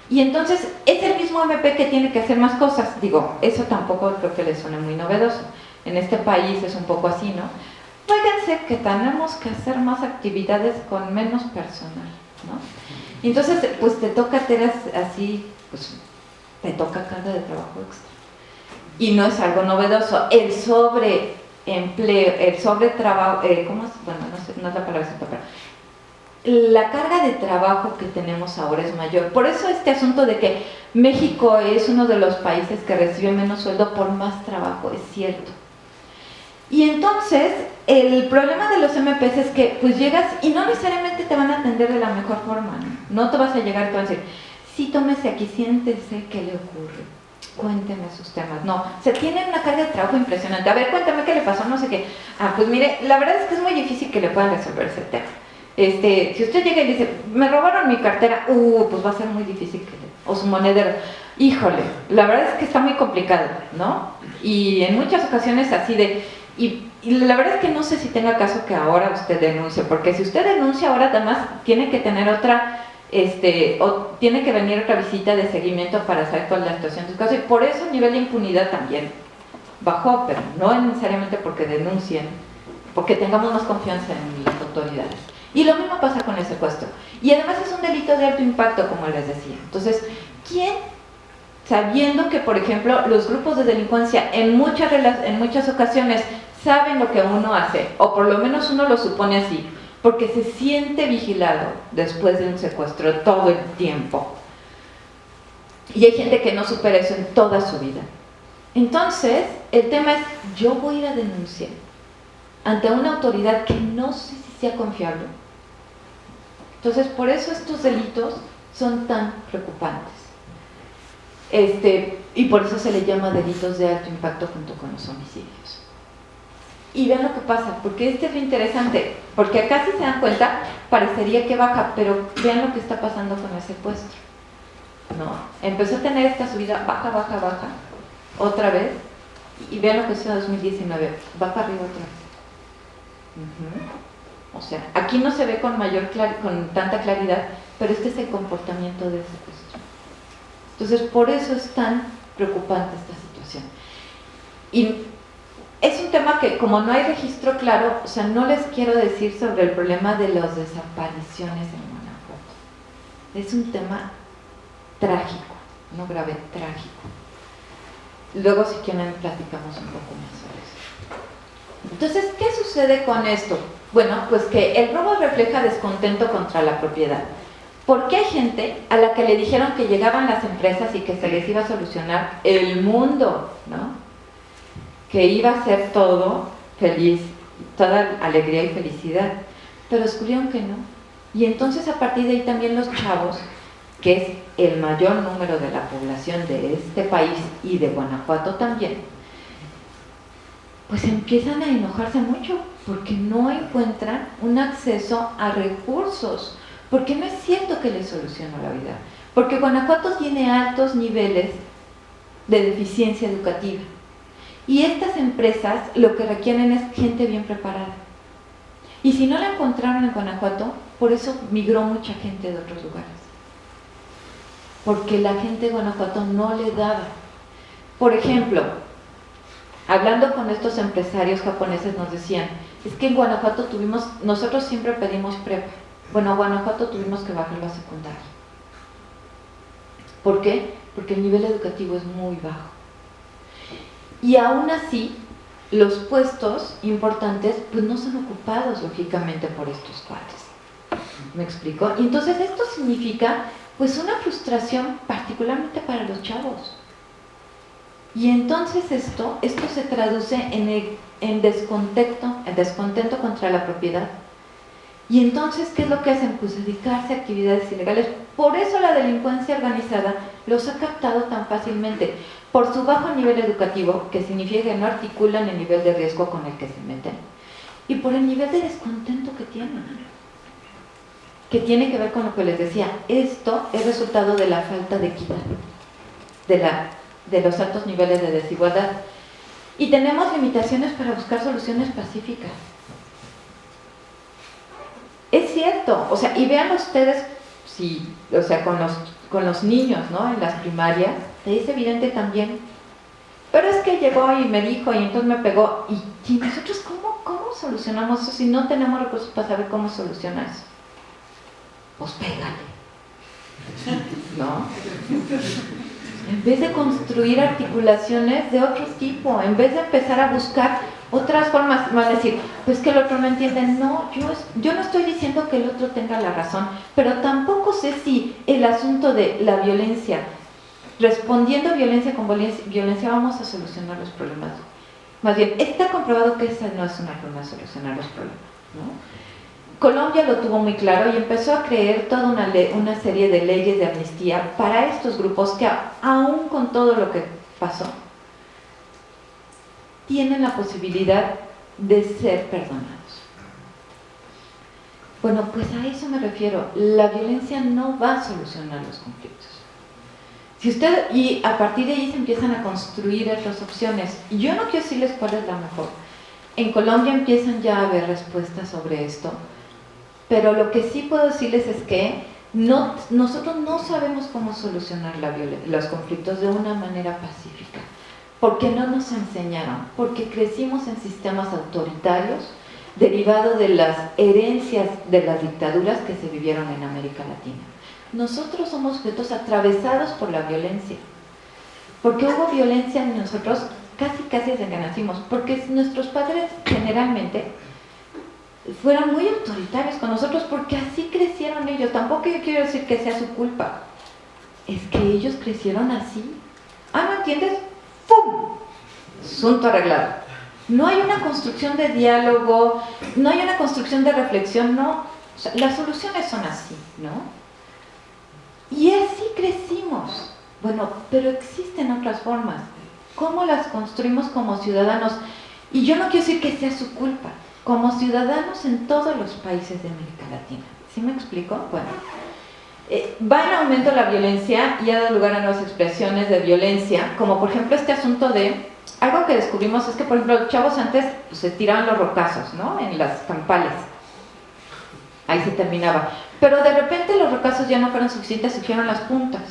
y entonces es el mismo MP que tiene que hacer más cosas. Digo, eso tampoco creo que les suene muy novedoso. En este país es un poco así, ¿no? Fíjense que tenemos que hacer más actividades con menos personal, ¿no? Y entonces, pues te toca tener así, pues te toca carga de trabajo extra. Y no es algo novedoso. El sobreempleo, el sobretrabajo, ¿cómo es? Bueno, no sé, no es la palabra exacta, pero la carga de trabajo que tenemos ahora es mayor. Por eso este asunto de que México es uno de los países que recibe menos sueldo por más trabajo, es cierto. Y entonces, el problema de los MPs es que pues llegas y no necesariamente te van a atender de la mejor forma, ¿no? No te vas a llegar y te van a decir, sí, tómese aquí, siéntese, ¿qué le ocurre? Cuénteme sus temas. No, se tiene una carga de trabajo impresionante. A ver, cuéntame qué le pasó, no sé qué. Ah, pues mire, la verdad es que es muy difícil que le puedan resolver ese tema. Si usted llega y dice, me robaron mi cartera, pues va a ser muy difícil o su monedero. Híjole, la verdad es que está muy complicado, ¿no? Y en muchas ocasiones así de... Y la verdad es que no sé si tenga caso que ahora usted denuncie, porque si usted denuncia ahora además tiene que tener otra, o tiene que venir otra visita de seguimiento para saber cuál es la situación de su caso, y por eso el nivel de impunidad también bajó, pero no necesariamente porque denuncien, porque tengamos más confianza en las autoridades. Y lo mismo pasa con el secuestro. Y además es un delito de alto impacto, como les decía. Entonces, ¿quién, sabiendo que, por ejemplo, los grupos de delincuencia en muchas ocasiones saben lo que uno hace, o por lo menos uno lo supone así, porque se siente vigilado después de un secuestro todo el tiempo? Y hay gente que no supera eso en toda su vida. Entonces, el tema es, yo voy a ir a denunciar ante una autoridad que no sé si sea confiable. Entonces, por eso estos delitos son tan preocupantes. Y por eso se le llama delitos de alto impacto junto con los homicidios. Y vean lo que pasa, porque es lo interesante, porque acá si se dan cuenta, parecería que baja, pero vean lo que está pasando con el secuestro, ¿no? Empezó a tener esta subida, baja, otra vez, y vean lo que es en 2019, va para arriba otra vez. O sea, aquí no se ve con tanta claridad, pero este es el comportamiento de secuestro. Entonces, por eso es tan preocupante esta situación. Y es un tema que, como no hay registro claro, o sea, no les quiero decir sobre el problema de las desapariciones en Guanajuato. Es un tema trágico, no grave, trágico. Luego, si quieren, platicamos un poco más sobre eso. Entonces, ¿qué sucede con esto? Bueno, pues que el robo refleja descontento contra la propiedad. Porque hay gente a la que le dijeron que llegaban las empresas y que se les iba a solucionar el mundo, ¿no? Que iba a ser todo feliz, toda alegría y felicidad. Pero descubrieron que no. Y entonces a partir de ahí también los chavos, que es el mayor número de la población de este país y de Guanajuato también, pues empiezan a enojarse mucho porque no encuentran un acceso a recursos, porque no es cierto que les soluciona la vida, porque Guanajuato tiene altos niveles de deficiencia educativa y estas empresas lo que requieren es gente bien preparada, y si no la encontraron en Guanajuato, por eso migró mucha gente de otros lugares, porque la gente de Guanajuato no le daba. Por ejemplo, hablando con estos empresarios japoneses nos decían, es que en Guanajuato nosotros siempre pedimos prepa. Bueno, en Guanajuato tuvimos que bajar la secundaria. ¿Por qué? Porque el nivel educativo es muy bajo. Y aún así, los puestos importantes pues no son ocupados lógicamente por estos cuates. ¿Me explico? Y entonces esto significa pues una frustración particularmente para los chavos. Y entonces esto se traduce en descontento contra la propiedad. Y entonces, ¿qué es lo que hacen? Pues dedicarse a actividades ilegales. Por eso la delincuencia organizada los ha captado tan fácilmente, por su bajo nivel educativo, que significa que no articulan el nivel de riesgo con el que se meten, y por el nivel de descontento que tienen, que tiene que ver con lo que les decía. Esto es resultado de la falta de equidad, de los altos niveles de desigualdad. Y tenemos limitaciones para buscar soluciones pacíficas. Es cierto, o sea, y vean ustedes, sí, o sea, con los niños, ¿no? En las primarias, es evidente también. Pero es que llegó y me dijo, y entonces me pegó. ¿Y nosotros cómo solucionamos eso si no tenemos recursos para saber cómo solucionar eso? Pues pégale, ¿no? En vez de construir articulaciones de otro tipo, en vez de empezar a buscar otras formas, van a decir, pues que el otro no entiende. No, yo no estoy diciendo que el otro tenga la razón, pero tampoco sé si el asunto de la violencia, respondiendo violencia con violencia, vamos a solucionar los problemas. Más bien, está comprobado que esa no es una forma de solucionar los problemas, ¿no? Colombia lo tuvo muy claro y empezó a crear toda una serie de leyes de amnistía para estos grupos que, aún con todo lo que pasó, tienen la posibilidad de ser perdonados. Bueno, pues a eso me refiero. La violencia no va a solucionar los conflictos. Y a partir de ahí se empiezan a construir otras opciones. Y yo no quiero decirles cuál es la mejor. En Colombia empiezan ya a haber respuestas sobre esto. Pero lo que sí puedo decirles es que nosotros no sabemos cómo solucionar los conflictos de una manera pacífica, porque no nos enseñaron, porque crecimos en sistemas autoritarios derivados de las herencias de las dictaduras que se vivieron en América Latina. Nosotros somos sujetos atravesados por la violencia, porque hubo violencia en nosotros casi desde que nacimos, porque nuestros padres generalmente fueron muy autoritarios con nosotros porque así crecieron ellos. Tampoco yo quiero decir que sea su culpa, es que ellos crecieron así. ¿No entiendes? ¡Pum! Asunto arreglado. No hay una construcción de diálogo, no hay una construcción de reflexión, no. O sea, las soluciones son así, ¿no? Y así crecimos. Bueno, pero existen otras formas. ¿Cómo las construimos como ciudadanos? Y yo no quiero decir que sea su culpa. Como ciudadanos en todos los países de América Latina. ¿Sí me explico? Bueno, va en aumento la violencia y ha dado lugar a nuevas expresiones de violencia, como por ejemplo este asunto de, algo que descubrimos es que por ejemplo los chavos antes se tiraban los rocazos, ¿no? En las campales, ahí se terminaba, pero de repente los rocazos ya no fueron suficientes, surgieron las puntas.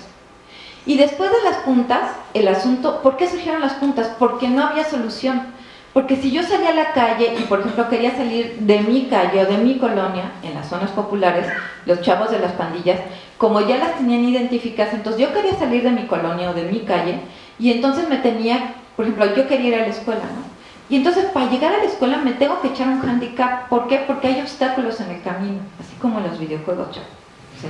Y después de las puntas, el asunto, ¿por qué surgieron las puntas? Porque no había solución. Porque si yo salía a la calle y, por ejemplo, quería salir de mi calle o de mi colonia, en las zonas populares, los chavos de las pandillas, como ya las tenían identificadas, entonces yo quería salir de mi colonia o de mi calle, y entonces me tenía, por ejemplo, yo quería ir a la escuela, ¿no? Y entonces para llegar a la escuela me tengo que echar un handicap. ¿Por qué? Porque hay obstáculos en el camino, así como en los videojuegos, chavos. Sí.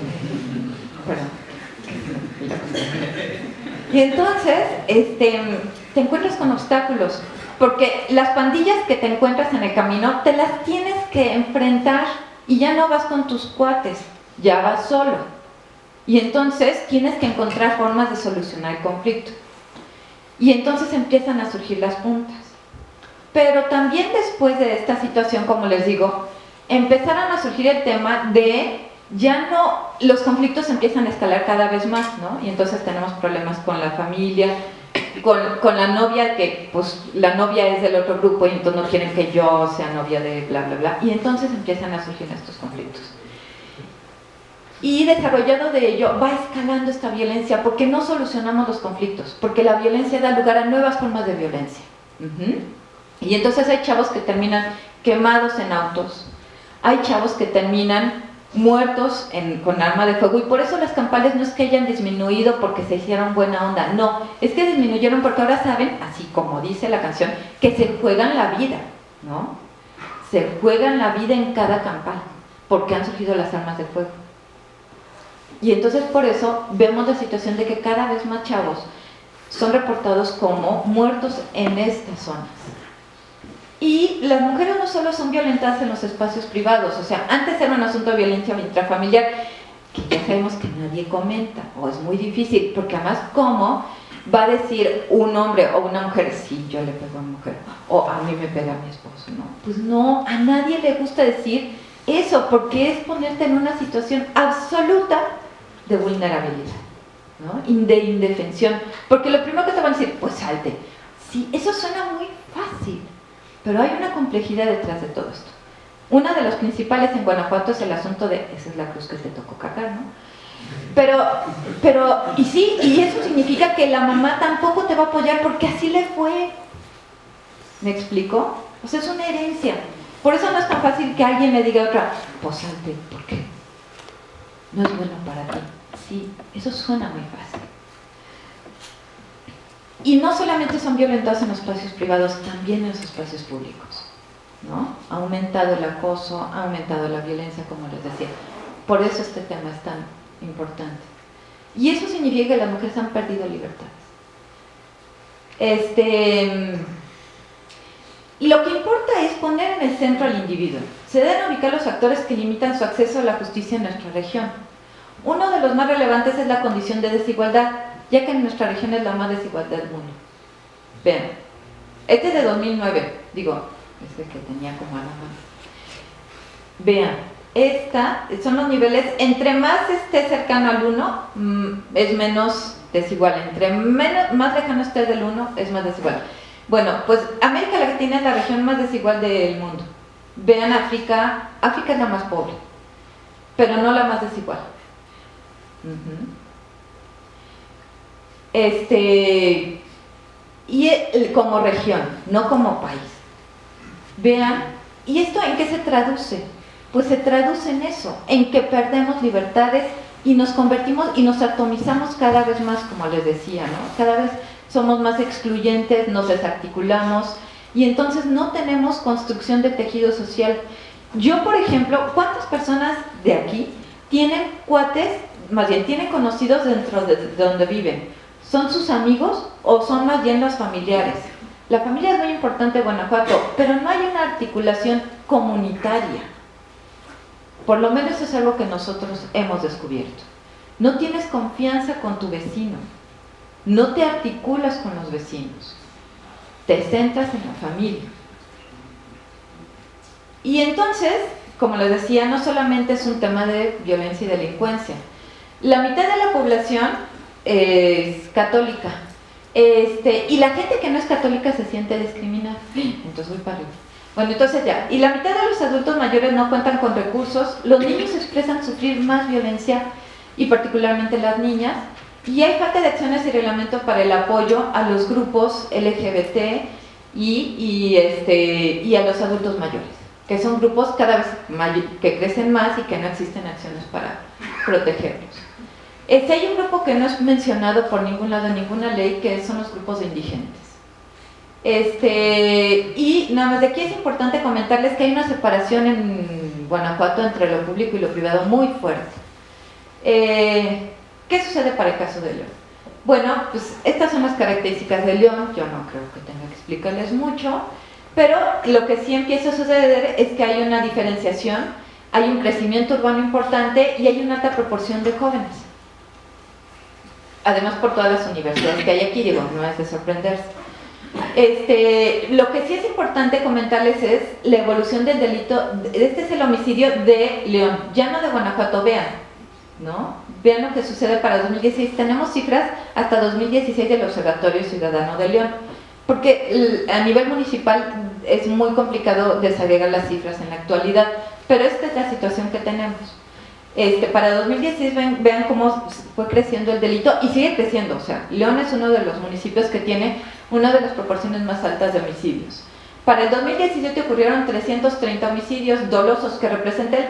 Y entonces, te encuentras con obstáculos. Porque las pandillas que te encuentras en el camino, te las tienes que enfrentar y ya no vas con tus cuates, ya vas solo. Y entonces tienes que encontrar formas de solucionar el conflicto. Y entonces empiezan a surgir las puntas. Pero también después de esta situación, como les digo, empezaron a surgir el tema de ya no, los conflictos empiezan a escalar cada vez más, ¿no? Y entonces tenemos problemas con la familia, con la novia, que pues la novia es del otro grupo y entonces no quieren que yo sea novia de bla bla bla, y entonces empiezan a surgir estos conflictos. Y desarrollado de ello va escalando esta violencia porque no solucionamos los conflictos, porque la violencia da lugar a nuevas formas de violencia. Y entonces hay chavos que terminan quemados en autos, hay chavos que terminan muertos con arma de fuego, y por eso las campales no es que hayan disminuido porque se hicieron buena onda, no, es que disminuyeron porque ahora saben, así como dice la canción, que se juegan la vida, ¿no? Se juegan la vida en cada campal, porque han surgido las armas de fuego. Y entonces por eso vemos la situación de que cada vez más chavos son reportados como muertos en estas zonas. Y las mujeres no solo son violentadas en los espacios privados, o sea, antes era un asunto de violencia intrafamiliar, que ya sabemos que nadie comenta, o es muy difícil, porque además, ¿cómo va a decir un hombre o una mujer, sí, yo le pego a mi mujer, o a mí me pega a mi esposo? No, pues no, a nadie le gusta decir eso, porque es ponerte en una situación absoluta de vulnerabilidad, ¿no? De indefensión, porque lo primero que te van a decir, pues salte. Sí, eso suena muy fácil, pero hay una complejidad detrás de todo esto. Una de las principales en Guanajuato es el asunto de, esa es la cruz que te tocó cargar, ¿no? Pero, y sí, y eso significa que la mamá tampoco te va a apoyar porque así le fue. ¿Me explico? O sea, es una herencia. Por eso no es tan fácil que alguien le diga a otra, pues salte, ¿por qué? No es bueno para ti. Sí, eso suena muy fácil. Y no solamente son violentados en los espacios privados, también en los espacios públicos, ¿no? Ha aumentado el acoso, ha aumentado la violencia, como les decía. Por eso este tema es tan importante. Y eso significa que las mujeres han perdido libertades. Lo que importa es poner en el centro al individuo. Se deben ubicar los factores que limitan su acceso a la justicia en nuestra región. Uno de los más relevantes es la condición de desigualdad, ya que en nuestra región es la más desigual del mundo. Vean, este es de 2009, digo, es el que tenía como a la mano. Vean, son los niveles, entre más esté cercano al 1, es menos desigual, entre más lejano esté del 1, es más desigual. Bueno, pues América Latina es la región más desigual del mundo. Vean África, África es la más pobre, pero no la más desigual. Como región, no como país. Vean, ¿y esto en qué se traduce? Pues se traduce en eso, en que perdemos libertades y nos convertimos y nos atomizamos cada vez más, como les decía, ¿no? Cada vez somos más excluyentes, nos desarticulamos y entonces no tenemos construcción de tejido social. Yo, por ejemplo, ¿cuántas personas de aquí tienen cuates, más bien tienen conocidos dentro de donde viven? ¿Son sus amigos o son más bien los familiares? La familia es muy importante en Guanajuato, pero no hay una articulación comunitaria. Por lo menos eso es algo que nosotros hemos descubierto. No tienes confianza con tu vecino, no te articulas con los vecinos, te centras en la familia. Y entonces, como les decía, no solamente es un tema de violencia y delincuencia. La mitad de la población es católica, y la gente que no es católica se siente discriminada. Entonces voy para arriba. Bueno, entonces ya, y la mitad de los adultos mayores no cuentan con recursos, los niños expresan sufrir más violencia, y particularmente las niñas, y hay falta de acciones y reglamentos para el apoyo a los grupos LGBT y a los adultos mayores, que son grupos cada vez que crecen más y que no existen acciones para protegerlos. Hay un grupo que no es mencionado por ningún lado en ninguna ley, que son los grupos de indigentes. Y nada más de aquí es importante comentarles que hay una separación en Guanajuato entre lo público y lo privado muy fuerte. ¿Qué sucede para el caso de León? Bueno, pues estas son las características de León, yo no creo que tenga que explicarles mucho, pero lo que sí empieza a suceder es que hay una diferenciación, hay un crecimiento urbano importante y hay una alta proporción de jóvenes. Además por todas las universidades que hay aquí, digo, no es de sorprenderse. Lo que sí es importante comentarles es la evolución del delito. Este es el homicidio de León, ya no de Guanajuato, vean, ¿no? Vean lo que sucede para 2016. Tenemos cifras hasta 2016 del Observatorio Ciudadano de León, porque a nivel municipal es muy complicado desagregar las cifras en la actualidad, pero esta es la situación que tenemos. Para 2016 vean cómo fue creciendo el delito y sigue creciendo. O sea, León es uno de los municipios que tiene una de las proporciones más altas de homicidios. Para el 2017 ocurrieron 330 homicidios dolosos, que representan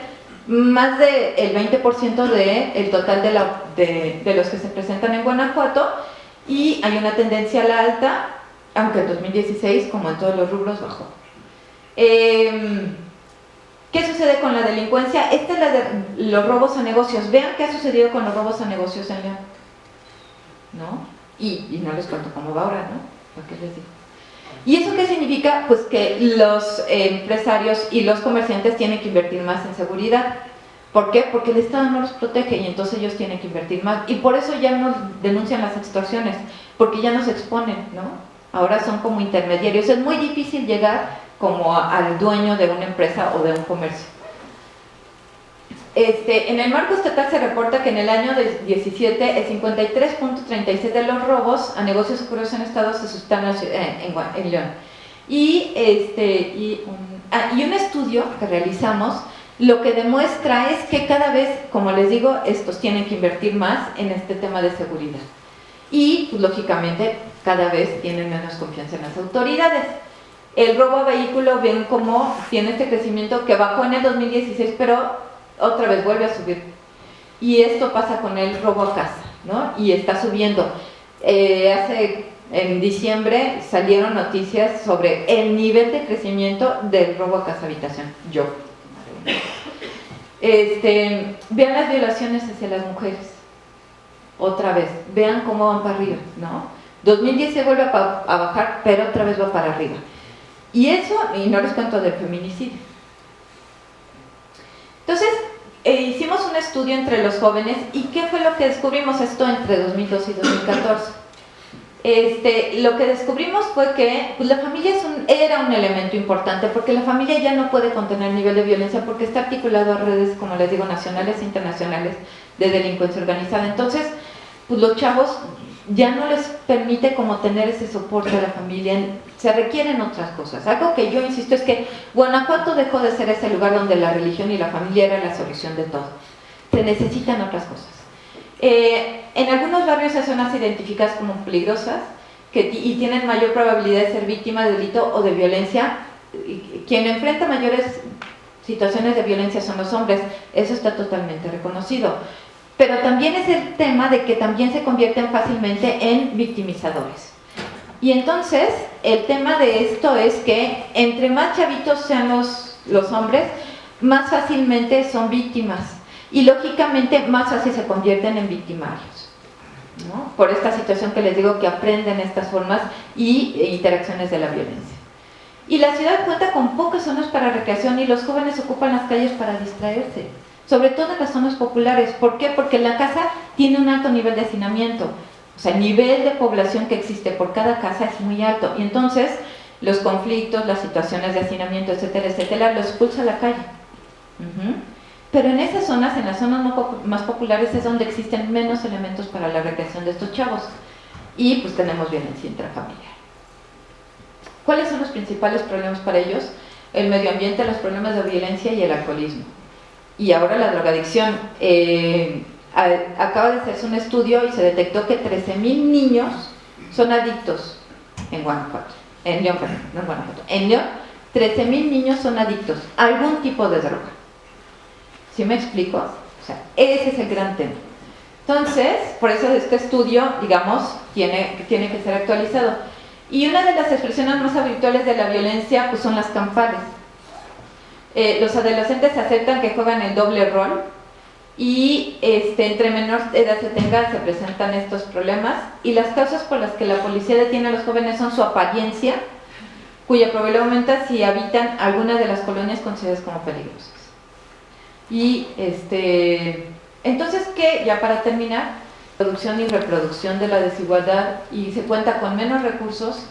más del 20% del total de los que se presentan en Guanajuato, y hay una tendencia a la alta, aunque en 2016, como en todos los rubros, bajó. ¿Qué sucede con la delincuencia? Esta es la de los robos a negocios. Vean qué ha sucedido con los robos a negocios en León, ¿no? Y no les cuento cómo va ahora, ¿no? ¿Para qué les digo? ¿Y eso qué significa? Pues que los empresarios y los comerciantes tienen que invertir más en seguridad. ¿Por qué? Porque el Estado no los protege y entonces ellos tienen que invertir más. Y por eso ya no denuncian las extorsiones, porque ya no se exponen, ¿no? Ahora son como intermediarios. Es muy difícil llegar como al dueño de una empresa o de un comercio. En el marco estatal se reporta que en el año 17 el 53.36% de los robos a negocios ocurridos en estados se suscitan en León. Y un estudio que realizamos lo que demuestra es que cada vez, como les digo, estos tienen que invertir más en este tema de seguridad. Y, pues, lógicamente, cada vez tienen menos confianza en las autoridades. El robo a vehículo, ven cómo tiene este crecimiento que bajó en el 2016, pero otra vez vuelve a subir. Y esto pasa con el robo a casa, ¿no? Y está subiendo. En diciembre salieron noticias sobre el nivel de crecimiento del robo a casa habitación. Vean las violaciones hacia las mujeres. Otra vez, vean cómo van para arriba, ¿no? 2010 se vuelve a bajar, pero otra vez va para arriba. Y eso, y no les cuento del feminicidio. Entonces, hicimos un estudio entre los jóvenes, ¿y qué fue lo que descubrimos esto entre 2012 y 2014? Lo que descubrimos fue que, pues, la familia era un elemento importante, porque la familia ya no puede contener el nivel de violencia, porque está articulado a redes, como les digo, nacionales e internacionales de delincuencia organizada. Entonces, pues los chavos ya no les permite como tener ese soporte de la familia, se requieren otras cosas. Algo que yo insisto es que Guanajuato dejó de ser ese lugar donde la religión y la familia era la solución de todo. Se necesitan otras cosas. En algunos barrios hay zonas identificadas como peligrosas y tienen mayor probabilidad de ser víctima de delito o de violencia. Quien enfrenta mayores situaciones de violencia son los hombres, eso está totalmente reconocido. Pero también es el tema de que también se convierten fácilmente en victimizadores. Y entonces, el tema de esto es que entre más chavitos sean los hombres, más fácilmente son víctimas. Y lógicamente, más fácil se convierten en victimarios, ¿no? Por esta situación que les digo, que aprenden estas formas y interacciones de la violencia. Y la ciudad cuenta con pocas zonas para recreación y los jóvenes ocupan las calles para distraerse, sobre todo en las zonas populares. ¿Por qué? Porque la casa tiene un alto nivel de hacinamiento. O sea, el nivel de población que existe por cada casa es muy alto. Y entonces, los conflictos, las situaciones de hacinamiento, etcétera, etcétera, los expulsa a la calle. Pero en esas zonas, en las zonas más populares, es donde existen menos elementos para la recreación de estos chavos. Y pues tenemos violencia intrafamiliar. ¿Cuáles son los principales problemas para ellos? El medio ambiente, los problemas de violencia y el alcoholismo. Y ahora la drogadicción. Acaba de hacerse un estudio y se detectó que 13,000 niños son adictos en Guanajuato. En León, perdón, no en Guanajuato. En León, 13,000 niños son adictos a algún tipo de droga. ¿Sí me explico? O sea, ese es el gran tema. Entonces, por eso este estudio, digamos, tiene que ser actualizado. Y una de las expresiones más habituales de la violencia, pues, son las campales. Los adolescentes aceptan que juegan el doble rol y entre menor edad se presentan estos problemas, y las causas por las que la policía detiene a los jóvenes son su apariencia, cuya probabilidad aumenta si habitan alguna de las colonias consideradas como peligrosas. Y entonces, ¿qué? Ya para terminar, producción y reproducción de la desigualdad, y se cuenta con menos recursos.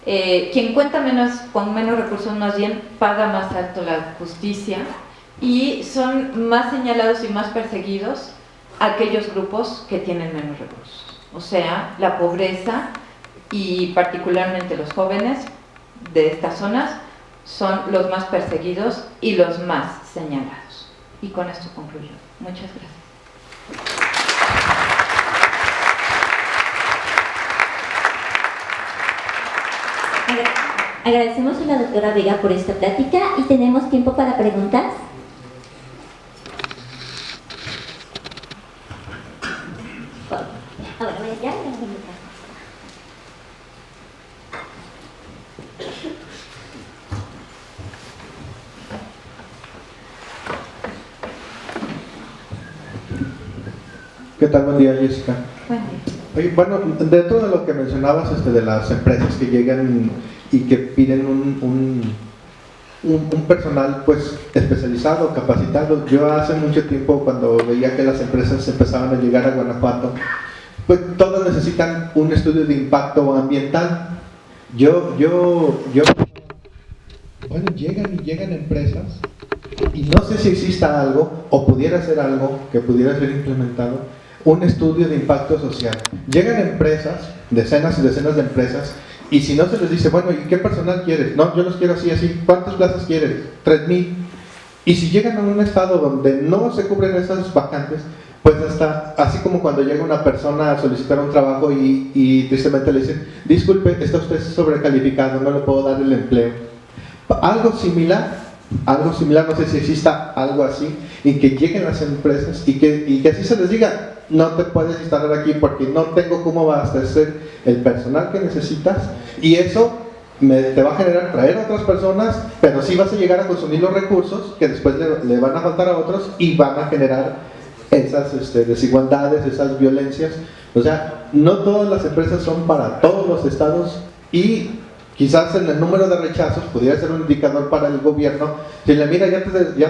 Quien cuenta con menos recursos más bien paga más alto la justicia, y son más señalados y más perseguidos aquellos grupos que tienen menos recursos. O sea, la pobreza y particularmente los jóvenes de estas zonas son los más perseguidos y los más señalados. Y con esto concluyo. Muchas gracias. Agradecemos a la doctora Vega por esta plática y tenemos tiempo para preguntas. Ahora voy allá. ¿Qué tal? Buen día, Jessica. Buen día. Oye, bueno, dentro de lo que mencionabas de las empresas que llegan y que piden un personal pues especializado, capacitado, yo hace mucho tiempo cuando veía que las empresas empezaban a llegar a Guanajuato, pues todas necesitan un estudio de impacto ambiental. Bueno, llegan empresas y no sé si exista algo o pudiera ser algo que pudiera ser implementado, un estudio de impacto social. Llegan empresas, decenas y decenas de empresas, y si no se les dice, bueno, ¿y qué personal quieres? No, yo los quiero así, así. ¿Cuántas plazas quieres? 3,000. Y si llegan a un estado donde no se cubren esas vacantes, pues hasta, así como cuando llega una persona a solicitar un trabajo y tristemente le dicen, disculpe, está usted sobrecalificado, no le puedo dar el empleo. Algo similar, no sé si exista algo así, y que lleguen las empresas y que así se les diga, no te puedes instalar aquí porque no tengo cómo abastecer el personal que necesitas, y eso te va a generar traer a otras personas, pero sí vas a llegar a consumir los recursos que después le van a faltar a otros y van a generar esas desigualdades, esas violencias. O sea, no todas las empresas son para todos los estados, y quizás en el número de rechazos pudiera ser un indicador para el gobierno. Si le mira, ya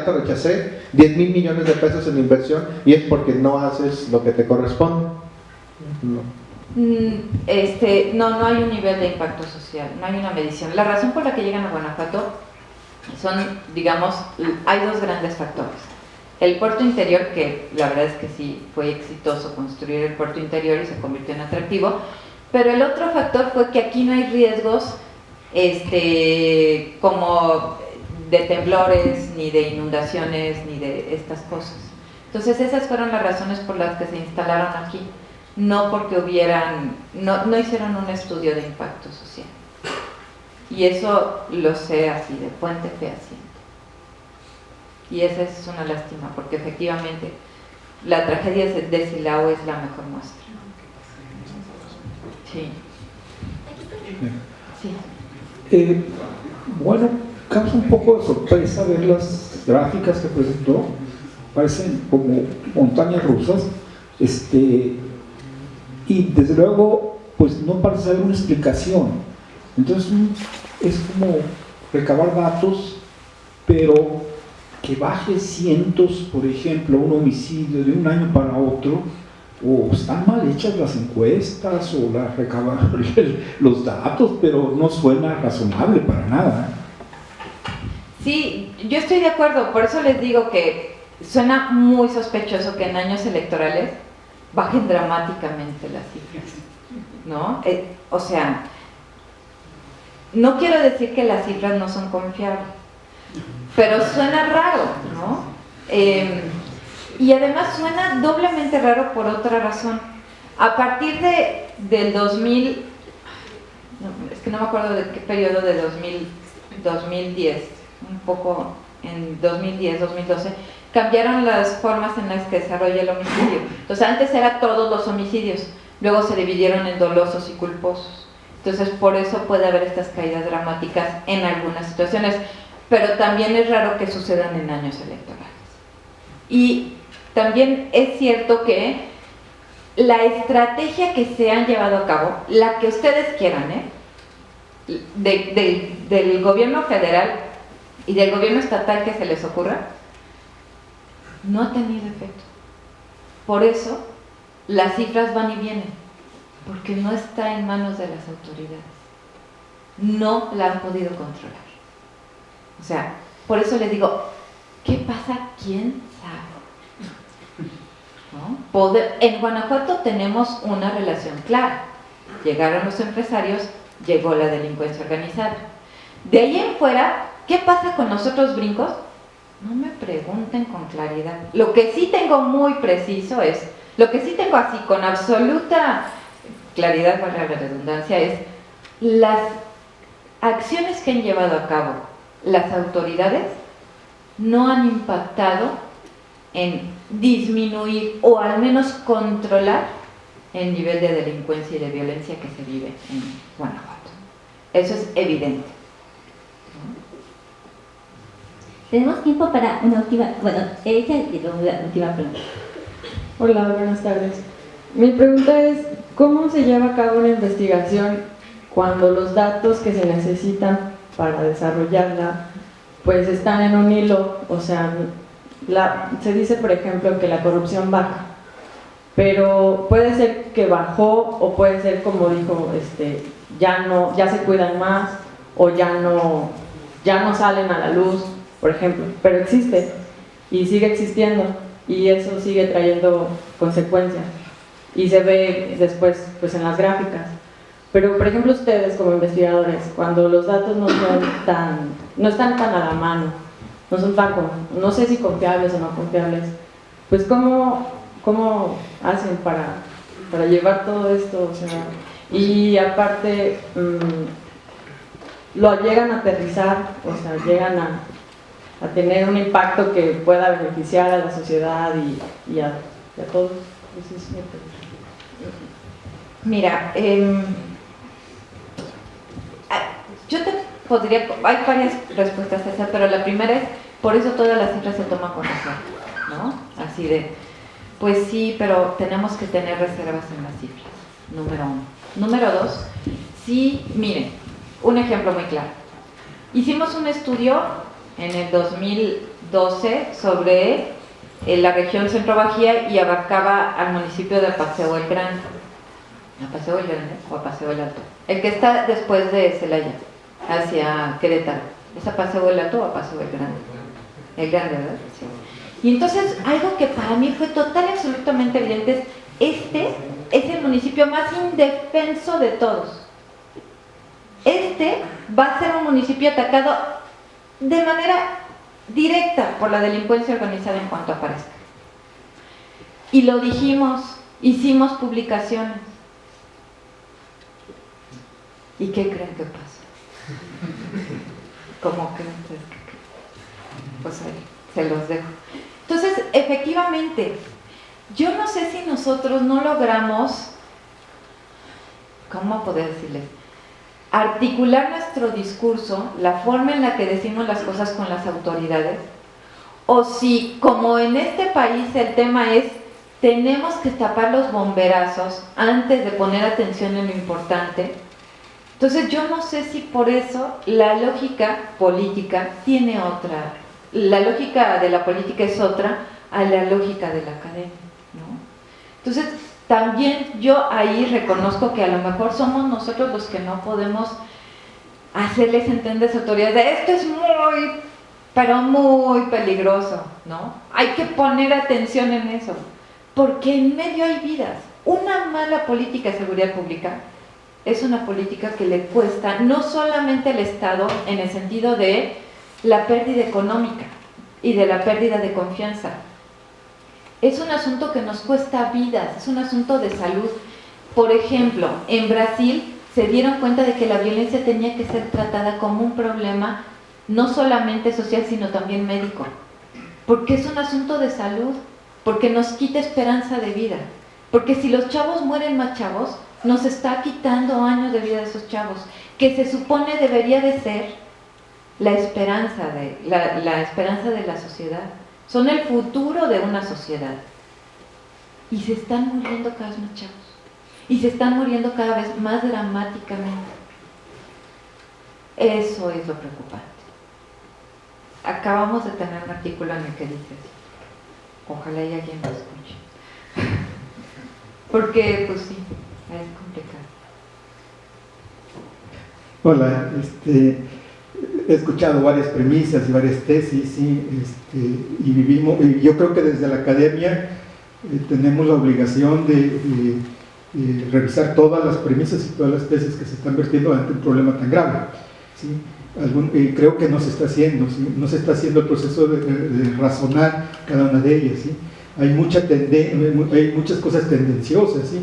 te rechacé 10,000 millones de pesos en inversión y es porque no haces lo que te corresponde. No. No hay un nivel de impacto social, no hay una medición. La razón por la que llegan a Guanajuato son, digamos, hay dos grandes factores. El puerto interior, que la verdad es que sí fue exitoso construir el puerto interior y se convirtió en atractivo, pero el otro factor fue que aquí no hay riesgos como de temblores, ni de inundaciones, ni de estas cosas. Entonces esas fueron las razones por las que se instalaron aquí, no porque no hicieron un estudio de impacto social. Y eso lo sé así, de fuente fehaciente. Y esa es una lástima, porque efectivamente la tragedia de Silao es la mejor muestra. Sí. Sí. Bueno, causa un poco de sorpresa ver las gráficas que presentó, parecen como montañas rusas, y desde luego pues no parece haber una explicación. Entonces es como recabar datos, pero que baje cientos, por ejemplo, un homicidio de un año para otro, o están mal hechas las encuestas o recabar los datos, pero no suena razonable para nada. Sí, yo estoy de acuerdo, por eso les digo que suena muy sospechoso que en años electorales bajen dramáticamente las cifras, ¿no? O sea, no quiero decir que las cifras no son confiables, pero suena raro, ¿no? Y además suena doblemente raro por otra razón. A partir del 2000, es que no me acuerdo de qué periodo de 2010, un poco en 2010, 2012, cambiaron las formas en las que desarrolla el homicidio. Entonces antes era todos los homicidios, luego se dividieron en dolosos y culposos. Entonces por eso puede haber estas caídas dramáticas en algunas situaciones, pero también es raro que sucedan en años electorales. Y también es cierto que la estrategia que se han llevado a cabo, la que ustedes quieran, del gobierno federal y del gobierno estatal que se les ocurra, no ha tenido efecto. Por eso las cifras van y vienen, porque no está en manos de las autoridades. No la han podido controlar. O sea, por eso les digo, ¿qué pasa? ¿Quién sabe? ¿No? En Guanajuato tenemos una relación clara. Llegaron los empresarios, llegó la delincuencia organizada. De ahí en fuera, ¿qué pasa con los otros brincos? no me pregunten con claridad. Lo que sí tengo muy preciso es, lo que sí tengo así con absoluta claridad, para la redundancia, es las acciones que han llevado a cabo las autoridades no han impactado en disminuir o al menos controlar el nivel de delincuencia y de violencia que se vive en Guanajuato. Eso es evidente. Tenemos tiempo para una última, bueno, ella y luego la última pregunta. Hola, buenas tardes. Mi pregunta es, ¿cómo se lleva a cabo una investigación cuando los datos que se necesitan para desarrollarla pues están en un hilo? O sea, se dice, por ejemplo, que la corrupción baja, pero puede ser que bajó o puede ser, como dijo, ya se cuidan más o ya no salen a la luz, por ejemplo, pero existe y sigue existiendo y eso sigue trayendo consecuencias y se ve después pues en las gráficas. Pero por ejemplo ustedes como investigadores, cuando los datos no están tan a la mano, no son tan, no sé si confiables o no confiables, pues ¿cómo hacen para llevar todo esto? O sea, y aparte lo llegan a aterrizar, o sea, llegan a tener un impacto que pueda beneficiar a la sociedad y a todos. Eso es mi pregunta. Mira, yo te podría, hay varias respuestas a esa, pero la primera es, por eso todas las cifras se toman con razón, ¿no? Así de, pues sí, pero tenemos que tener reservas en las cifras, número uno. Número dos, sí, miren, un ejemplo muy claro. Hicimos un estudio en el 2012 sobre la región Centro Bajío y abarcaba al municipio de Paseo el Grande. ¿Paseo el Grande o Paseo el Alto? El que está después de Celaya, hacia Querétaro. ¿Es a Paseo el Alto o a Paseo el Grande? El Grande, ¿verdad? Sí. Y entonces, algo que para mí fue total y absolutamente evidente es, este es el municipio más indefenso de todos. Este va a ser un municipio atacado de manera directa por la delincuencia organizada en cuanto aparezca. Y lo dijimos, hicimos publicaciones. ¿Y qué creen que pasa? ¿Cómo creen ustedes que creen? Pues ahí, se los dejo. Entonces, efectivamente, yo no sé si nosotros no logramos, ¿cómo poder decirles? Articular nuestro discurso, la forma en la que decimos las cosas con las autoridades, o si, como en este país el tema es, tenemos que tapar los bomberazos antes de poner atención en lo importante. Entonces yo no sé si por eso la lógica política tiene otra, la lógica de la política es otra a la lógica de la academia, ¿no? Entonces también yo ahí reconozco que a lo mejor somos nosotros los que no podemos hacerles entender a las autoridades de esto es muy, pero muy peligroso, ¿no? Hay que poner atención en eso, porque en medio hay vidas. Una mala política de seguridad pública es una política que le cuesta no solamente al Estado en el sentido de la pérdida económica y de la pérdida de confianza. Es un asunto que nos cuesta vidas, es un asunto de salud. Por ejemplo, en Brasil se dieron cuenta de que la violencia tenía que ser tratada como un problema no solamente social, sino también médico. Porque es un asunto de salud, porque nos quita esperanza de vida. Porque si los chavos mueren más chavos, nos está quitando años de vida de esos chavos, que se supone debería de ser la esperanza de la sociedad. Son el futuro de una sociedad. Y se están muriendo cada vez más chavos. Y se están muriendo cada vez más dramáticamente. Eso es lo preocupante. Acabamos de tener un artículo en el que dice así. Ojalá y alguien lo escuche. Porque, pues sí, es complicado. Hola, he escuchado varias premisas y varias tesis, ¿sí? Y yo creo que desde la academia tenemos la obligación de revisar todas las premisas y todas las tesis que se están vertiendo ante un problema tan grave, ¿sí? Creo que no se está haciendo, ¿sí? No se está haciendo el proceso de razonar cada una de ellas, ¿sí? Hay muchas cosas tendenciosas, ¿sí?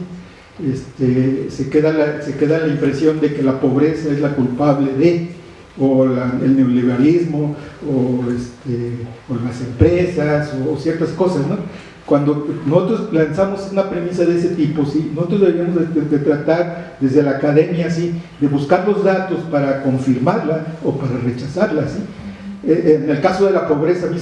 Se queda la impresión de que la pobreza es la culpable o el neoliberalismo, o las empresas, o ciertas cosas, ¿no? Cuando nosotros lanzamos una premisa de ese tipo, ¿sí? Nosotros deberíamos de tratar desde la academia, ¿sí? De buscar los datos para confirmarla o para rechazarla, ¿sí? En el caso de la pobreza, a mí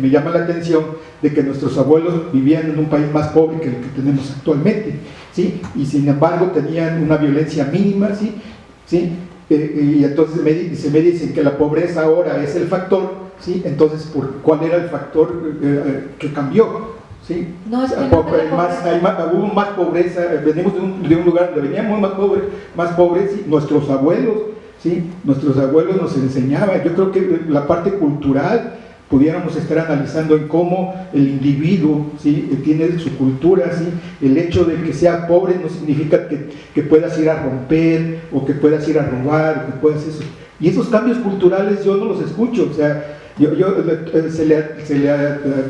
me llama la atención de que nuestros abuelos vivían en un país más pobre que el que tenemos actualmente, ¿sí? Y sin embargo tenían una violencia mínima, ¿sí? ¿Sí? Y entonces se me dicen que la pobreza ahora es el factor, ¿sí? Entonces, ¿cuál era el factor que cambió? ¿Sí? No, es que hubo más pobreza, venimos de un lugar donde veníamos más pobres, ¿sí? Nuestros abuelos, ¿sí? Nuestros abuelos nos enseñaban. Yo creo que la parte cultural pudiéramos estar analizando en cómo el individuo, ¿sí? Tiene su cultura, ¿sí? El hecho de que sea pobre no significa que puedas ir a romper, o que puedas ir a robar, o que puedas eso. Y esos cambios culturales yo no los escucho. O sea, se le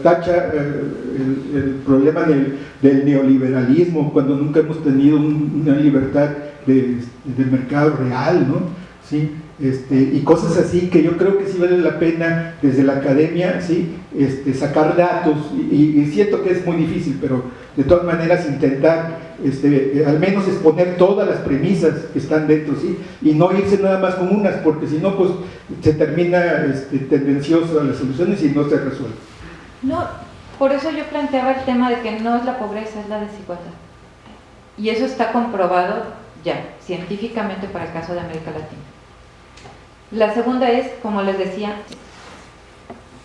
tacha el problema del neoliberalismo cuando nunca hemos tenido una libertad del mercado real, ¿no? ¿Sí? Y cosas así que yo creo que sí vale la pena desde la academia, ¿sí? Sacar datos, y siento que es muy difícil, pero de todas maneras intentar al menos exponer todas las premisas que están dentro, ¿sí? Y no irse nada más con unas, porque si no, pues se termina tendencioso a las soluciones y no se resuelve. No, por eso yo planteaba el tema de que no es la pobreza, es la desigualdad. Y eso está comprobado ya, científicamente, para el caso de América Latina. La segunda es, como les decía,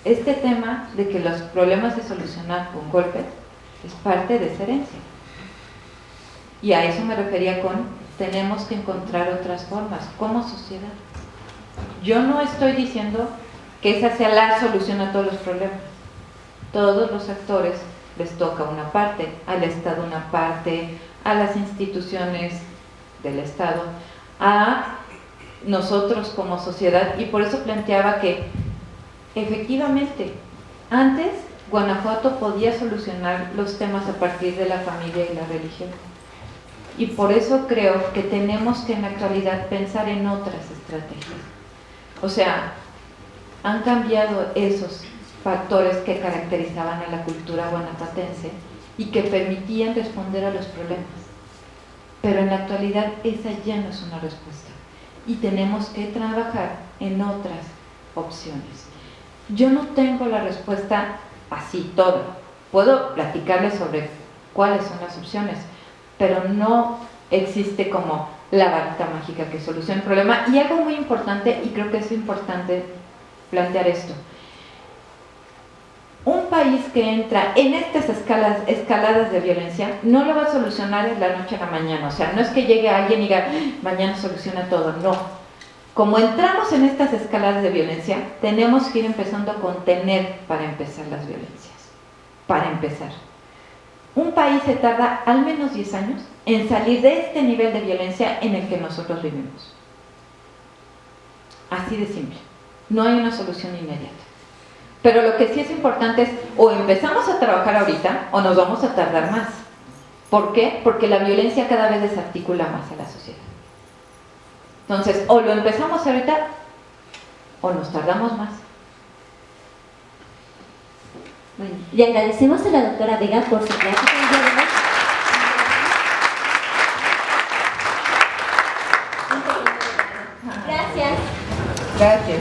este tema de que los problemas se solucionan con golpes es parte de esa herencia. Y a eso me refería con, tenemos que encontrar otras formas como sociedad. Yo no estoy diciendo que esa sea la solución a todos los problemas. Todos los actores les toca una parte, al Estado una parte, a las instituciones del Estado, a nosotros como sociedad, y por eso planteaba que efectivamente antes Guanajuato podía solucionar los temas a partir de la familia y la religión, y por eso creo que tenemos que en la actualidad pensar en otras estrategias. O sea, han cambiado esos factores que caracterizaban a la cultura guanajuatense y que permitían responder a los problemas, pero en la actualidad esa ya no es una respuesta. Y tenemos que trabajar en otras opciones. Yo no tengo la respuesta así toda. Puedo platicarles sobre cuáles son las opciones, pero no existe como la varita mágica que solucione el problema. Y algo muy importante, y creo que es importante plantear esto: un país que entra en estas escaladas de violencia no lo va a solucionar en la noche a la mañana. O sea, no es que llegue alguien y diga, mañana soluciona todo, no. Como entramos en estas escaladas de violencia, tenemos que ir empezando a contener para empezar las violencias. Para empezar. Un país se tarda al menos 10 años en salir de este nivel de violencia en el que nosotros vivimos. Así de simple. No hay una solución inmediata. Pero lo que sí es importante es, o empezamos a trabajar ahorita, o nos vamos a tardar más. ¿Por qué? Porque la violencia cada vez desarticula más a la sociedad. Entonces, o lo empezamos ahorita, o nos tardamos más. Bueno, le agradecemos a la doctora Vega por su plática. Gracias. Gracias.